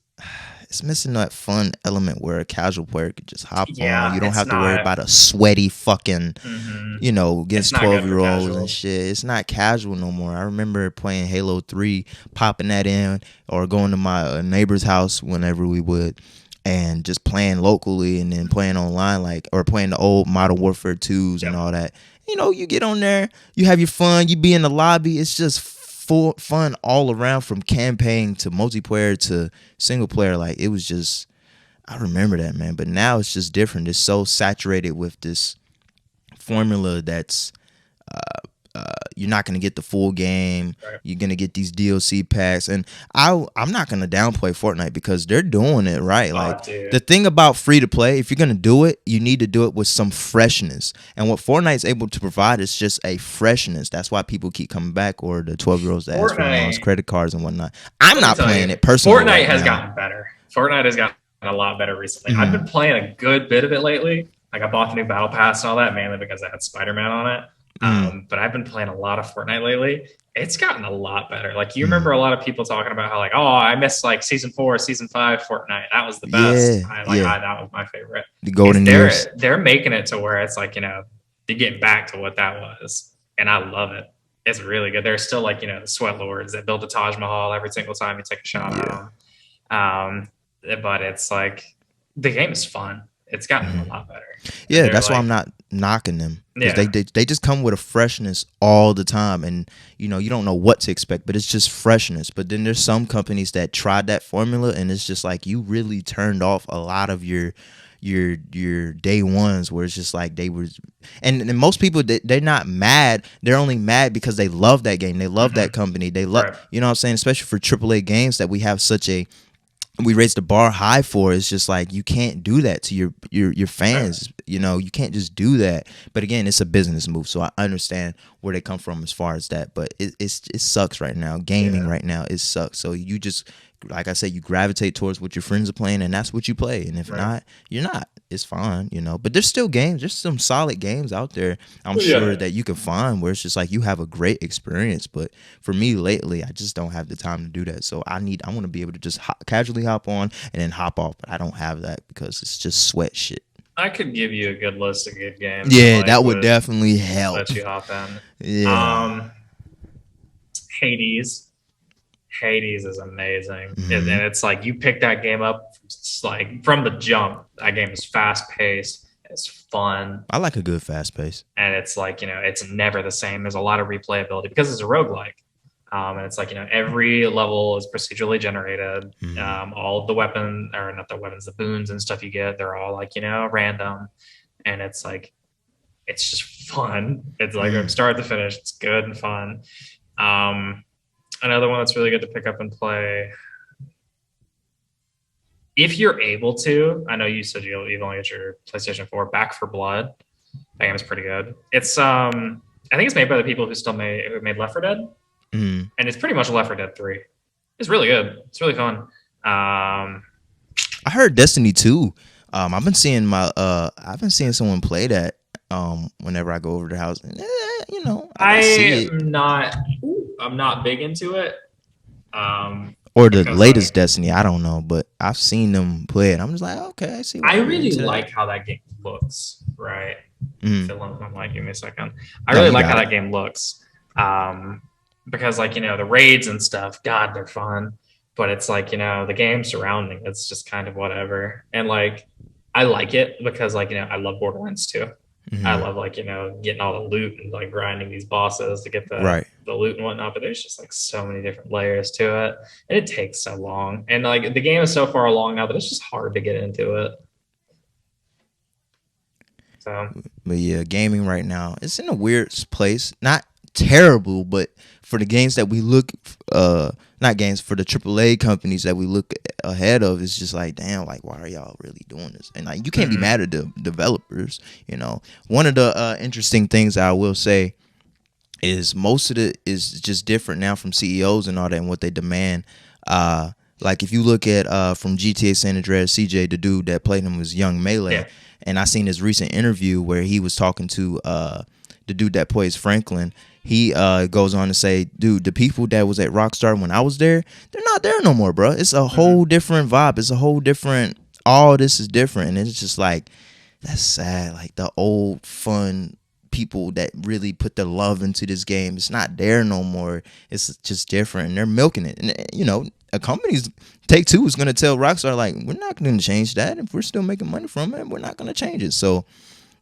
missing that fun element where a casual player could just hop on. You don't have to worry about a sweaty fucking against 12-year-olds and shit. It's not casual no more. I remember playing Halo 3, popping that in, or going to my neighbor's house whenever we would, and just playing locally and then playing online, or playing the old Modern Warfare 2s and all that. You get on there, you have your fun, you be in the lobby. It's just full fun all around, from campaign to multiplayer to single player. Like it was just, I remember that, man. But now it's just different. It's so saturated with this formula that's, you're not gonna get the full game. Right. You're gonna get these DLC packs, and I'm not gonna downplay Fortnite because they're doing it right. Like dude. the thing about free to play, if you're gonna do it, you need to do it with some freshness. And what Fortnite's able to provide is just a freshness. That's why people keep coming back, or the 12-year-olds that ask for loans, credit cards and whatnot. I'm not playing it personally. Fortnite has gotten better. Fortnite has gotten a lot better recently. I've been playing a good bit of it lately. Like I bought the new battle pass and all that mainly because I had Spider-Man on it. But I've been playing a lot of Fortnite lately. It's gotten a lot better. Like you remember a lot of people talking about how like, oh, I missed like season 4, season 5 Fortnite. That was the best. That was my favorite. The golden years. They're making it to where it's like, you know, they're getting back to what that was. And I love it. It's really good. There's still like, you know, the sweat lords that build the Taj Mahal every single time you take a shot at them. But it's like the game is fun. It's gotten a lot better. Yeah, that's why I'm not knocking them. Because they just come with a freshness all the time. And, you know, you don't know what to expect, but it's just freshness. But then there's some companies that tried that formula, and it's just like you really turned off a lot of your day ones where it's just like they were. And most people, they're not mad. They're only mad because they love that game. They love that company. They love, you know what I'm saying? Especially for AAA games that we have we raised the bar high for. It's just like you can't do that to your fans. You know, you can't just do that. But again, it's a business move, so I understand where they come from as far as that. But it sucks right now. Gaming right now, it sucks. So you just, like I said, you gravitate towards what your friends are playing, and that's what you play. And if not, you're not. It's fine, you know. But there's still games. There's some solid games out there. I'm sure that you can find where it's just like you have a great experience. But for me lately, I just don't have the time to do that. So I want to be able to just casually hop on and then hop off. But I don't have that because it's just sweat shit. I could give you a good list of good games. Yeah, that would definitely help. Let you hop in. Yeah. Hades is amazing. And it's like you pick that game up like from the jump. That game is fast paced. It's fun. I like a good fast pace. And it's like, you know, it's never the same. There's a lot of replayability because it's a roguelike. And it's like, you know, every level is procedurally generated. All of the weapons, or not the weapons, the boons and stuff you get, they're all like, you know, random. And it's like, it's just fun. It's like from start to finish, it's good and fun. Another one that's really good to pick up and play, if you're able to. I know you said you've only got your PlayStation 4. Back for Blood. That game is pretty good. It's I think it's made by the people who made Left 4 Dead, and it's pretty much Left 4 Dead 3. It's really good. It's really fun. I heard Destiny 2. I've been seeing someone play that whenever I go over to the house. You know, I'm not big into it. Or the latest Destiny, I don't know, but I've seen them play it. I'm just like, okay, I see. I really like how that game looks, right? I'm like, give me a second. I really like how that game looks, because like, you know, the raids and stuff, God, they're fun. But it's like, you know, the game surrounding it's just kind of whatever. And like, I like it because like, you know, I love Borderlands 2. I love like, you know, getting all the loot and like grinding these bosses to get the loot and whatnot. But there's just like so many different layers to it, and it takes so long. And like the game is so far along now that it's just hard to get into it. So, but yeah, gaming right now, it's in a weird place. Not terrible, but for the games that we look, not games, for the AAA companies that we look ahead of, it's just like, damn, like, why are y'all really doing this? And like, you can't be mad at the developers, you know. One of the interesting things I will say is most of it is just different now from CEOs and all that and what they demand. Like if you look at from GTA San Andreas, CJ, the dude that played him was Young Melee, and I seen his recent interview where he was talking to the dude that plays Franklin. He goes on to say, dude, the people that was at Rockstar when I was there, they're not there no more, bro. It's a whole different vibe. It's a whole different, all this is different. And it's just like, that's sad. Like the old fun people that really put their love into this game, it's not there no more. It's just different. And they're milking it. And, you know, a company's Take-Two is going to tell Rockstar, like, we're not going to change that. If we're still making money from it, we're not going to change it. So,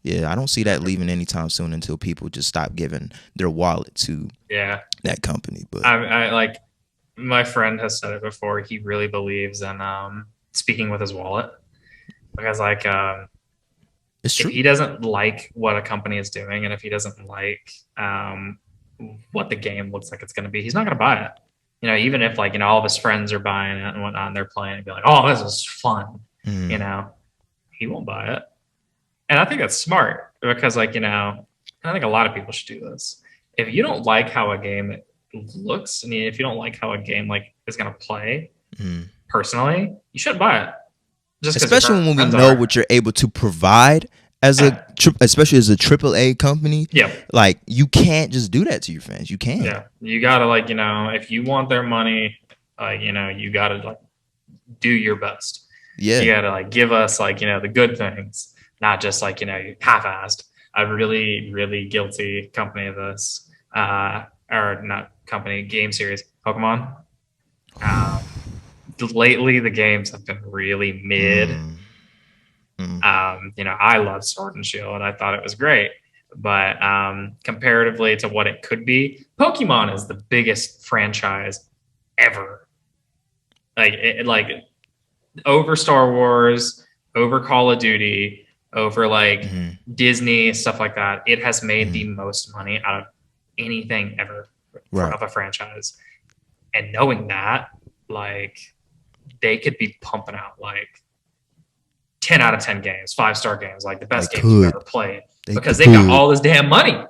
yeah, I don't see that leaving anytime soon until people just stop giving their wallet to that company. But I like, my friend has said it before. He really believes in speaking with his wallet, because like it's true. If he doesn't like what a company is doing, and if he doesn't like what the game looks like it's going to be, he's not going to buy it. You know, even if like, you know, all of his friends are buying it and whatnot, and they're playing, and be like, oh, this is fun. You know, he won't buy it. And I think that's smart because, like, you know, I think a lot of people should do this. If you don't like how a game looks, I mean, if you don't like how a game like is going to play, personally, you shouldn't buy it. Just especially when we know what you're able to provide as especially as a AAA company. Yeah, like you can't just do that to your fans. You can't. Yeah, you gotta, like, you know, if you want their money, like, you know, you gotta like do your best. Yeah, you gotta like give us, like, you know, the good things, not just like, you know, half-assed. A really, really guilty company of this, or not company, game series, Pokemon. Lately, the games have been really mid. You know, I love Sword and Shield. I thought it was great, but comparatively to what it could be, Pokemon is the biggest franchise ever. Like over Star Wars, over Call of Duty, over like Disney, stuff like that. It has made the most money out of anything ever of a franchise. And knowing that, like, they could be pumping out like 10 out of 10 games, 5-star games, like the best games you've ever played, because they got all this damn money,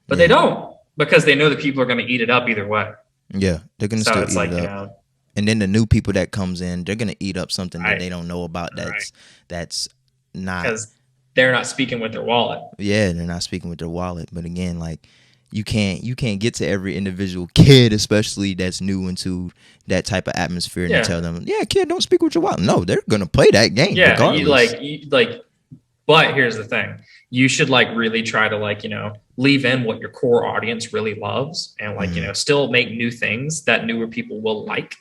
but they don't, because they know that people are going to eat it up either way. Yeah, they're going to still eat like, it up. You know, and then the new people that comes in, they're going to eat up something that they don't know about. That's not, because they're not speaking with their wallet. Yeah, they're not speaking with their wallet. But again, like, you can't get to every individual kid, especially that's new into that type of atmosphere, and tell them, yeah, kid, don't speak with your wallet. No, they're gonna play that game. Yeah, regardless. But here's the thing: you should like really try to, like, you know, leave in what your core audience really loves, and like you know, still make new things that newer people will like.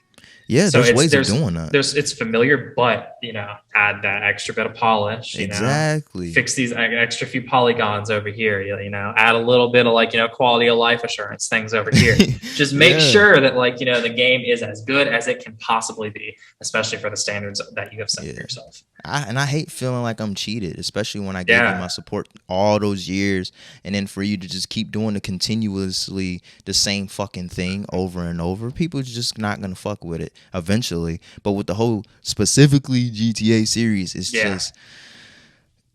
Yeah, so there's ways of doing that. It's familiar, but, you know, add that extra bit of polish. You know, fix these extra few polygons over here. You know, add a little bit of, like, you know, quality of life assurance things over here. Just make sure that, like, you know, the game is as good as it can possibly be, especially for the standards that you have set for yourself. I hate feeling like I'm cheated, especially when I gave you my support all those years, and then for you to just keep doing continuously the same fucking thing over and over. People are just not gonna fuck with it eventually. But with the whole specifically GTA series, it's just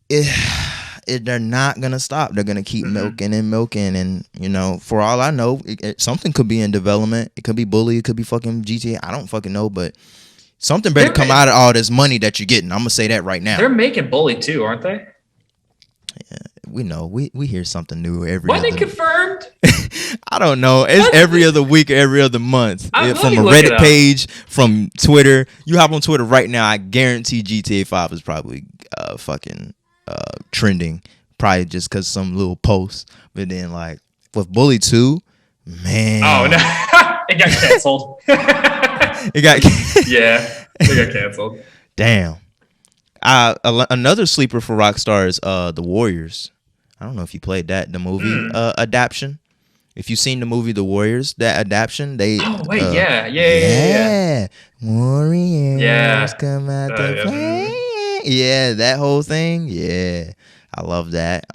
they're not gonna stop. They're gonna keep milking and milking, and you know, for all I know, something could be in development. It could be Bully, it could be fucking GTA. I don't fucking know, but something better come out of all this money that you're getting. I'm gonna say that right now. They're making Bully too, aren't they? Yeah, we know. We hear something new every. When it confirmed? I don't know. It's every other week, or every other month. From a Reddit page, from Twitter. You hop on Twitter right now. I guarantee GTA 5 is probably fucking trending. Probably just because some little post. But then, like, with Bully 2, man. Oh no, it got canceled. It got it got canceled. Damn. Another sleeper for Rockstar is The Warriors. I don't know if you played that, the movie adaptation. If you've seen the movie The Warriors, that adaptation, they yeah. Warriors come out to play. Yeah, that whole thing. Yeah, I love that.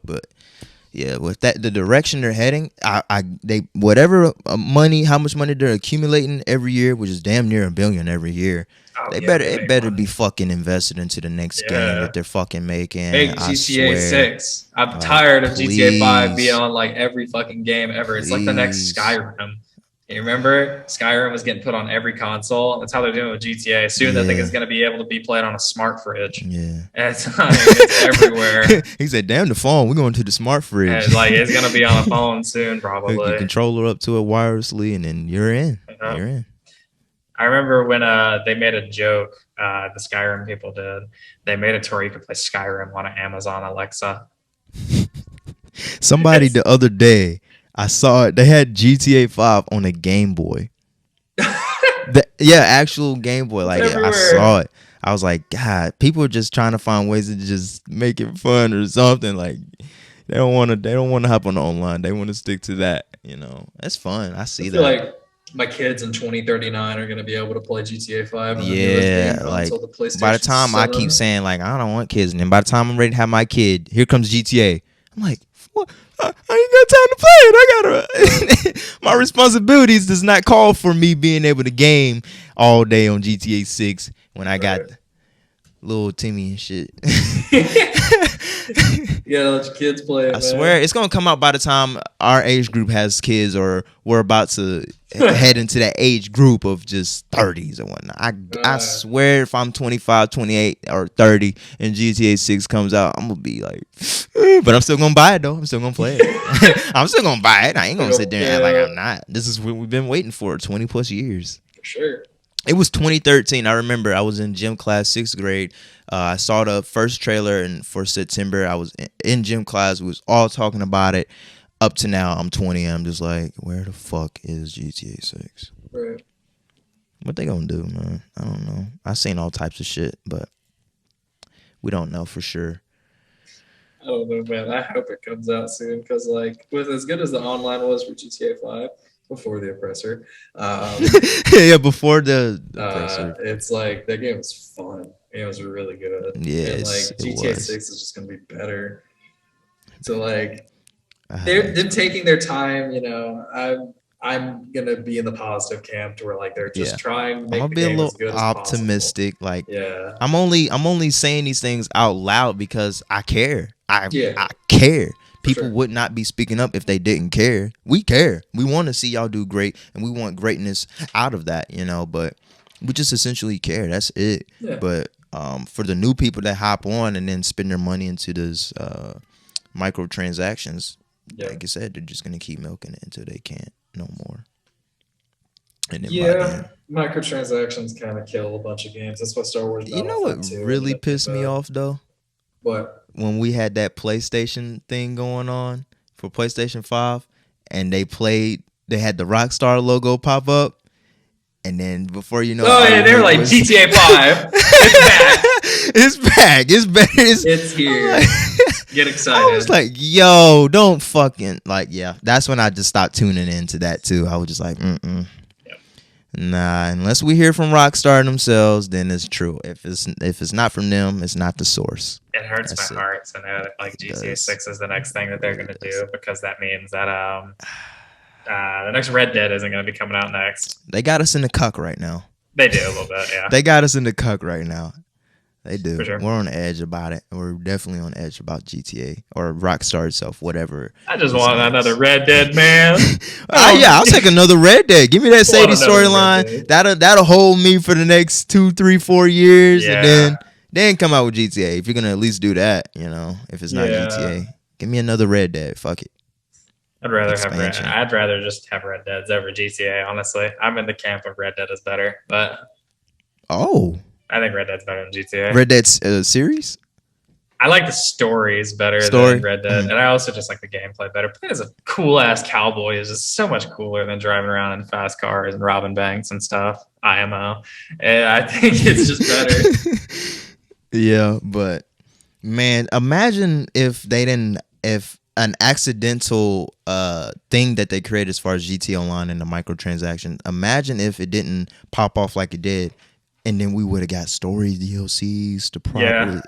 But yeah, with that, the direction they're heading, they whatever money, how much money they're accumulating every year, which is damn near $1 billion every year. It better be fucking invested into the next game that they're fucking making. Make GTA 6. I'm tired of GTA 5 being on like every fucking game ever. It's like the next Skyrim. You remember Skyrim was getting put on every console? That's how they're doing with GTA. Soon that thing is going to be able to be played on a smart fridge. Yeah, it's everywhere. He said, "Damn the phone, we're going to the smart fridge." And, like, it's going to be on a phone soon, probably. Hook your controller up to it wirelessly, and then you're in. You're in. I remember when they made a joke. The Skyrim people did. They made it to where you could play Skyrim on an Amazon Alexa. Somebody the other day, I saw it. They had GTA 5 on a Game Boy. Actual Game Boy. Like, I saw it. I was like, God, people are just trying to find ways to just make it fun or something. Like, they don't want to hop on the online. They want to stick to that. You know, that's fun. I see that. Like, my kids in 2039 are going to be able to play GTA 5. Like, by the time 7. I keep saying, like, I don't want kids. And then by the time I'm ready to have my kid, here comes GTA. I'm like, what? I ain't got time to play it. I gotta. My responsibilities does not call for me being able to game all day on GTA 6 when I got little Timmy and shit. You gotta let your kids play it, I swear it's gonna come out by the time our age group has kids, or we're about to head into that age group of just 30s and whatnot. I swear if I'm 25, 28, or 30 and GTA 6 comes out, I'm gonna be like, but I'm still gonna buy it though. I'm still gonna play it. I'm still gonna buy it. I ain't gonna sit there and act like I'm not. This is what we've been waiting for 20 plus years. For sure. It was 2013. I remember I was in gym class, 6th grade. I saw the first trailer for September. I was in gym class. We was all talking about it. Up to now, I'm 20. I'm just like, where the fuck is GTA 6? Right. What they gonna do, man? I don't know. I've seen all types of shit, but we don't know for sure. I don't know, man. I hope it comes out soon because, like, with as good as the online was for GTA 5, before the oppressor. Yeah, before the oppressor. It's like that game was fun. It was really good. Yes, and like GTA 6 is just gonna be better. So like they're taking their time, you know. I'm gonna be in the positive camp to where like they're just trying to make the game as good as optimistic. possible. Like yeah. I'm only saying these things out loud because I care. I care. People would not be speaking up if they didn't care. We care. We want to see y'all do great, and we want greatness out of that, you know. But we just essentially care. That's it. Yeah. But for the new people that hop on and then spend their money into those microtransactions, like I said, they're just gonna keep milking it until they can't no more. And then microtransactions kind of kill a bunch of games. That's why Star Wars. You know what really pissed me off though? What? When we had that PlayStation thing going on for PlayStation 5 and they had the Rockstar logo pop up, and then before you know, they were like GTA 5. It's back. It's back. It's here. Get excited. I was like, yo, don't fucking that's when I just stopped tuning into that too. I was just like, nah, unless we hear from Rockstar themselves, then it's true. If it's not from them, it's not the source. It hurts my heart to know that like GTA 6 is the next thing that they're gonna do, because that means that the next Red Dead isn't gonna be coming out next. They got us in the cuck right now. They do a little bit, yeah. They got us in the cuck right now. They do. For sure. We're on the edge about it. We're definitely on the edge about GTA or Rockstar itself, whatever. I just want another Red Dead, man. I'll take another Red Dead. Give me that Sadie storyline. That'll hold me for the next 2, 3, 4 years, and then come out with GTA. If you're gonna at least do that, you know, if it's not GTA, give me another Red Dead. Fuck it. I'd rather just have Red Deads over GTA. Honestly, I'm in the camp of Red Dead is better, but I think Red Dead's better than GTA. Red Dead's series? I like the stories better than Red Dead. And I also just like the gameplay better. Playing as a cool-ass cowboy is just so much cooler than driving around in fast cars and robbing banks and stuff. IMO. And I think it's just better. Yeah, but, man, imagine if an accidental thing that they created as far as GTA Online and the microtransaction, imagine if it didn't pop off like it did. And then we would have got story DLCs to properly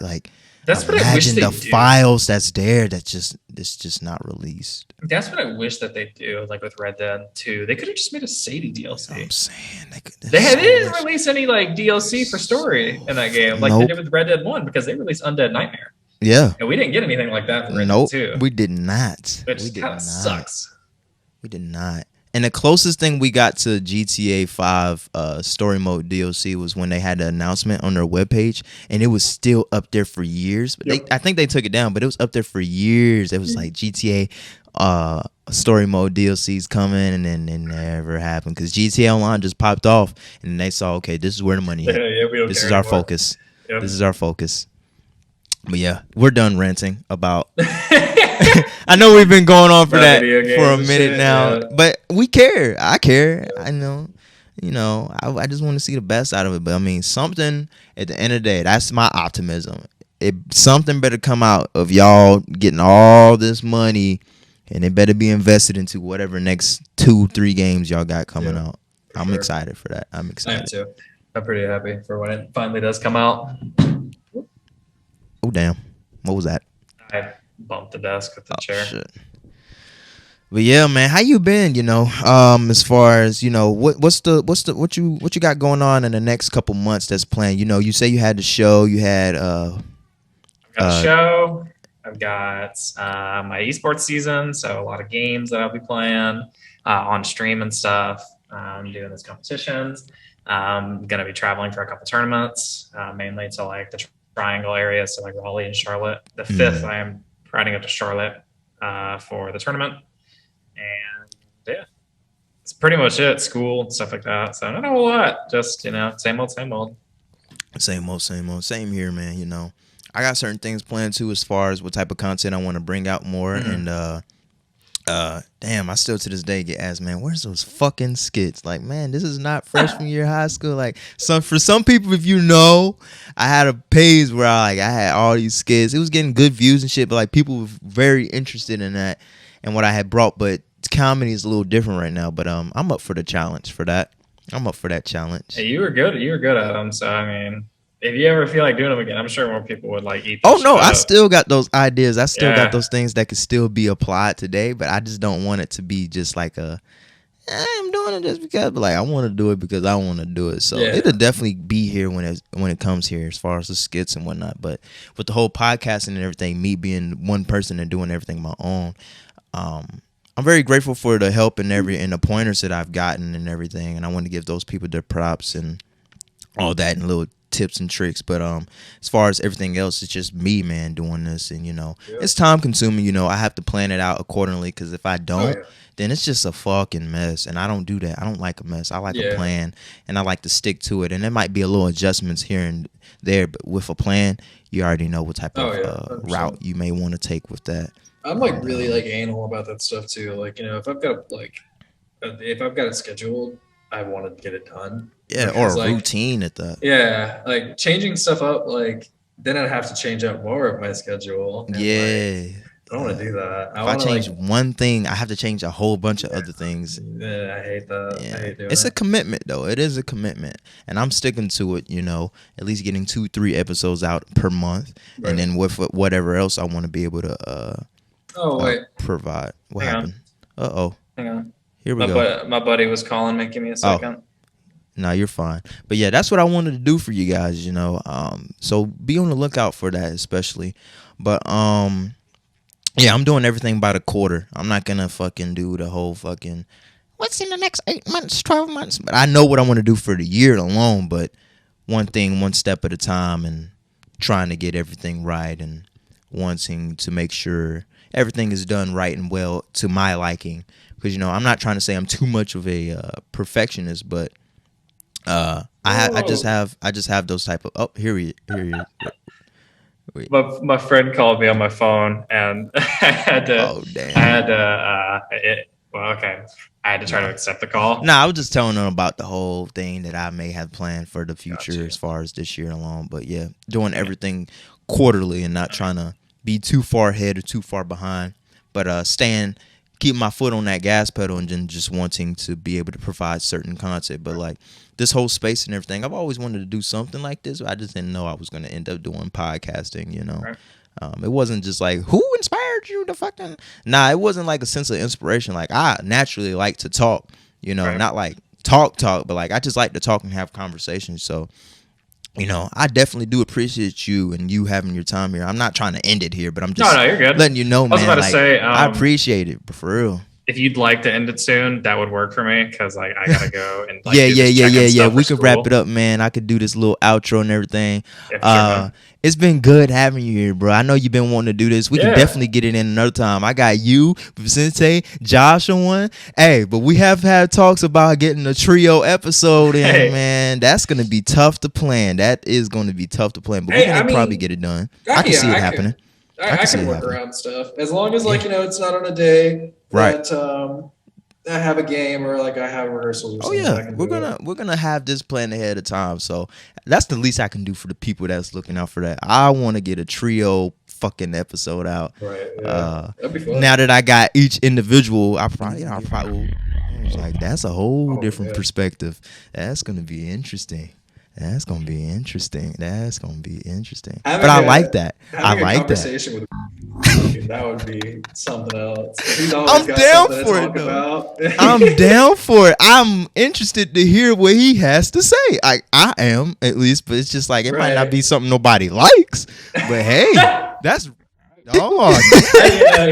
that's what I wish they do. do. Files that's there that's just not released. That's what I wish that they do, like with Red Dead 2. They could have just made a Sadie DLC. I'm saying they could. They didn't release any like DLC for story in that game, like they did with Red Dead 1, because they released Undead Nightmare. Yeah, and we didn't get anything like that for Red Dead 2. We did not. Which kind of sucks. We did not. And the closest thing we got to GTA 5 story mode DLC was when they had the announcement on their webpage, and it was still up there for years. But I think they took it down, but it was up there for years. It was like GTA story mode DLCs coming, and then it never happened because GTA Online just popped off, and they saw, okay, this is where the money is. This is our focus. Yep. This is our focus. But yeah, we're done ranting about. I know we've been going on for that for a minute now, but we care. I care. I know. You know, I just want to see the best out of it. But I mean, something at the end of the day, that's my optimism. Something better come out of y'all getting all this money, and it better be invested into whatever next 2, 3 games y'all got coming out. I'm excited for that. I'm excited. I am too. I'm pretty happy for when it finally does come out. Oh damn! What was that? I bumped the desk with the chair. Shit. But yeah, man, how you been? As far as what you got going on in the next couple months that's planned. You say you had the show, you had I've got a show. I've got my esports season, so a lot of games that I'll be playing on stream and stuff. Doing these competitions. I'm gonna be traveling for a couple tournaments, mainly to like the Triangle area, so like Raleigh and Charlotte. The 5th, I am riding up to Charlotte for the tournament, and yeah, it's pretty much it. School stuff like that. So not a whole lot. Just same old, same old. Same old, same here, man. I got certain things planned too, as far as what type of content I want to bring out more. And damn, I still to this day get asked, man, where's those fucking skits? Like, man, this is not freshman year high school. Like, for some people, if I had a page where I had all these skits. It was getting good views and shit, but like people were very interested in that and what I had brought. But comedy is a little different right now. But I'm up for the challenge for that. I'm up for that challenge. Hey, you were good at them. So I mean, if you ever feel like doing them again, I'm sure more people would like eat. Oh no, I still got those ideas. I still got those things that could still be applied today. But I just don't want it to be just like I'm doing it just because. But like I want to do it because I want to do it. So it'll definitely be here when it comes here, as far as the skits and whatnot. But with the whole podcasting and everything, me being one person and doing everything my own, I'm very grateful for the help and the pointers that I've gotten and everything, and I want to give those people their props and all that and little tips and tricks. But as far as everything else, it's just me, man, doing this, and it's time consuming. I have to plan it out accordingly, because if I don't, then it's just a fucking mess, and I don't do that. I don't like a mess. I like a plan, and I like to stick to it. And there might be a little adjustments here and there, but with a plan, you already know what type of route you may want to take with that. I'm like really like anal about that stuff too. Like, if I've got it scheduled, I want to get it done. Yeah, because, or a routine at that. Yeah, like changing stuff up, like then I'd have to change up more of my schedule. And, I don't want to do that. If I change one thing, I have to change a whole bunch of other things. Yeah, I hate that. Yeah. I hate doing it's a commitment, though. It is a commitment, and I'm sticking to it. At least getting 2-3 episodes out per month, and then with whatever else I want to be able to provide. What happened? Hang on. Here we go. My buddy was calling me. Give me a second. No, you're fine. But yeah, that's what I wanted to do for you guys, So be on the lookout for that, especially. But yeah, I'm doing everything by the quarter. I'm not gonna fucking do the whole fucking what's in the next 8 months, 12 months. But I know what I want to do for the year alone. But one thing, one step at a time, and trying to get everything right, and wanting to make sure everything is done right and well to my liking. Because I'm not trying to say I'm too much of a perfectionist, but I just have those type of here he is. Wait. My friend called me on my phone, and I had to. Oh damn! I had to. I had to try to accept the call. No, I was just telling them about the whole thing that I may have planned for the future, as far as this year alone. But yeah, doing everything quarterly and not trying to be too far ahead or too far behind, but keep my foot on that gas pedal, and then just wanting to be able to provide certain content. But like this whole space and everything, I've always wanted to do something like this. I just didn't know I was going to end up doing podcasting, Right. It wasn't just like, who inspired you to fucking... Nah, it wasn't like a sense of inspiration. Like, I naturally like to talk, right. Not like talk, but like I just like to talk and have conversations. So, I definitely do appreciate you and you having your time here. I'm not trying to end it here, but I'm just you're good. letting you know, man. I was about to say, I appreciate it, for real. If you'd like to end it soon, that would work for me, because like I gotta go and yeah. We could wrap it up, man. I could do this little outro and everything. Yeah, it's been good having you here, bro. I know you've been wanting to do this. We can definitely get it in another time. I got you, Vicente, Josh on one. Hey, but we have had talks about getting a trio episode in, man. That's gonna be tough to plan. That is gonna be tough to plan, but we can probably get it done. I can see it happening. I can work around stuff, as long as it's not on a day that I have a game or like I have rehearsals or something. Oh yeah, we're gonna have this planned ahead of time. So that's the least I can do for the people that's looking out for that. I want to get a trio fucking episode out. Right. Yeah. That'd be fun. Now that I got each individual, I probably was like, that's a whole different perspective. That's gonna be interesting. That's gonna be interesting. But I like that. I like that. That would be something else. He's always I'm got down something to for it, talk though. about. I'm down for it. I'm interested to hear what he has to say. I am, at least, but it's just like, it might not Right. be something nobody likes. But hey, that's dog.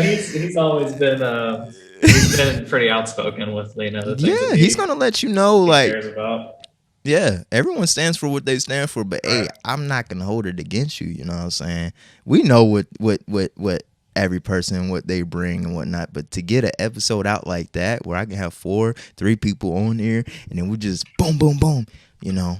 He's always been he's been pretty outspoken with the things Yeah, that he's gonna let you know, he like, cares about. yeah, everyone stands for what they stand for, but hey, Right. I'm not gonna hold it against you. You know what I'm saying? We know what every person, what they bring and whatnot. But to get an episode out like that, where I can have 3 people on here, and then we just boom, boom, boom. You know,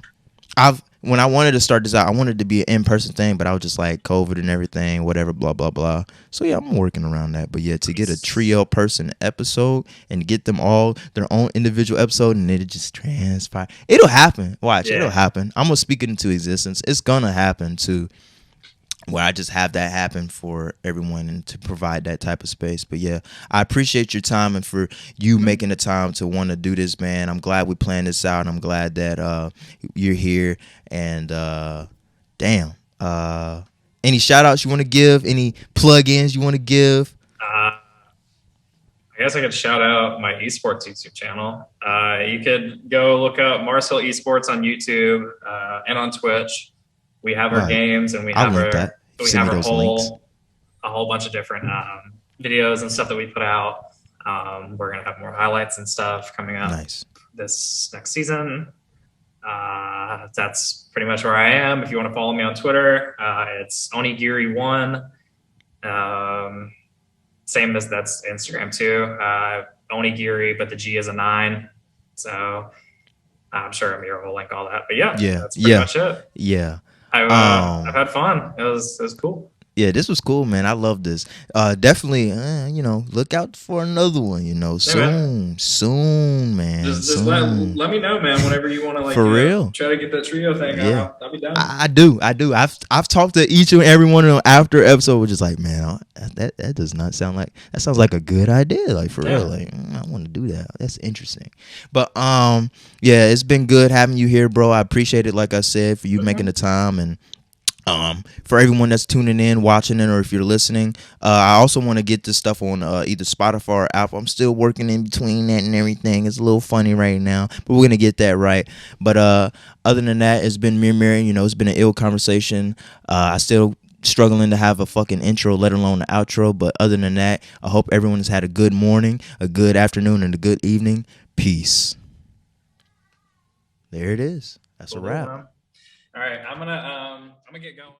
when I wanted to start this out, I wanted it to be an in-person thing, but I was just like COVID and everything, whatever, blah, blah, blah. So yeah, I'm working around that. But yeah, to get a trio person episode and get them all their own individual episode and it just transpire. It'll happen. Watch, Yeah. it'll happen. I'm gonna speak it into existence. It's gonna happen too. Where I just have that happen for everyone and to provide that type of space. But yeah, I appreciate your time and for you making the time to want to do this, man. I'm glad we planned this out. I'm glad that you're here. And damn, any shout outs you want to give? Any plug-ins you want to give? I guess I could shout out my esports YouTube channel. You could go look up Marcel Esports on YouTube and on Twitch. We have our Right. games and we I'll have link our that. we Send have me our those links. a whole bunch of different videos and stuff that we put out. We're gonna have more highlights and stuff coming up Nice. this next season. That's pretty much where I am. If you want to follow me on Twitter, it's Onigiri1. Same as that's Instagram too. Onigiri, but the G is a 9. So I'm sure Amir will link all that. But yeah, that's pretty much it. Yeah. I've had fun. It was cool. Yeah, this was cool, man. I love this. Definitely, look out for another one. Soon, man. Just soon. let me know, man. Whenever you want to For real. try to get that trio thing Yeah. out, I'll be down. I do. I've talked to each and every one of them after episode, which is like, man, that does not sound like that sounds like a good idea. Like for real, like I want to do that. That's interesting. But yeah, it's been good having you here, bro. I appreciate it. Like I said, for you making the time and. For everyone that's tuning in, watching it, or if you're listening, I also want to get this stuff on either Spotify or Apple. I'm still working in between that and everything. It's a little funny right now, but we're gonna get that right. But other than that, it's been MirMir. It's been an ill conversation. I still struggling to have a fucking intro, let alone the outro. But other than that, I hope everyone has had a good morning, a good afternoon, and a good evening. Peace. There it is. That's a wrap. All right, I'm gonna get going.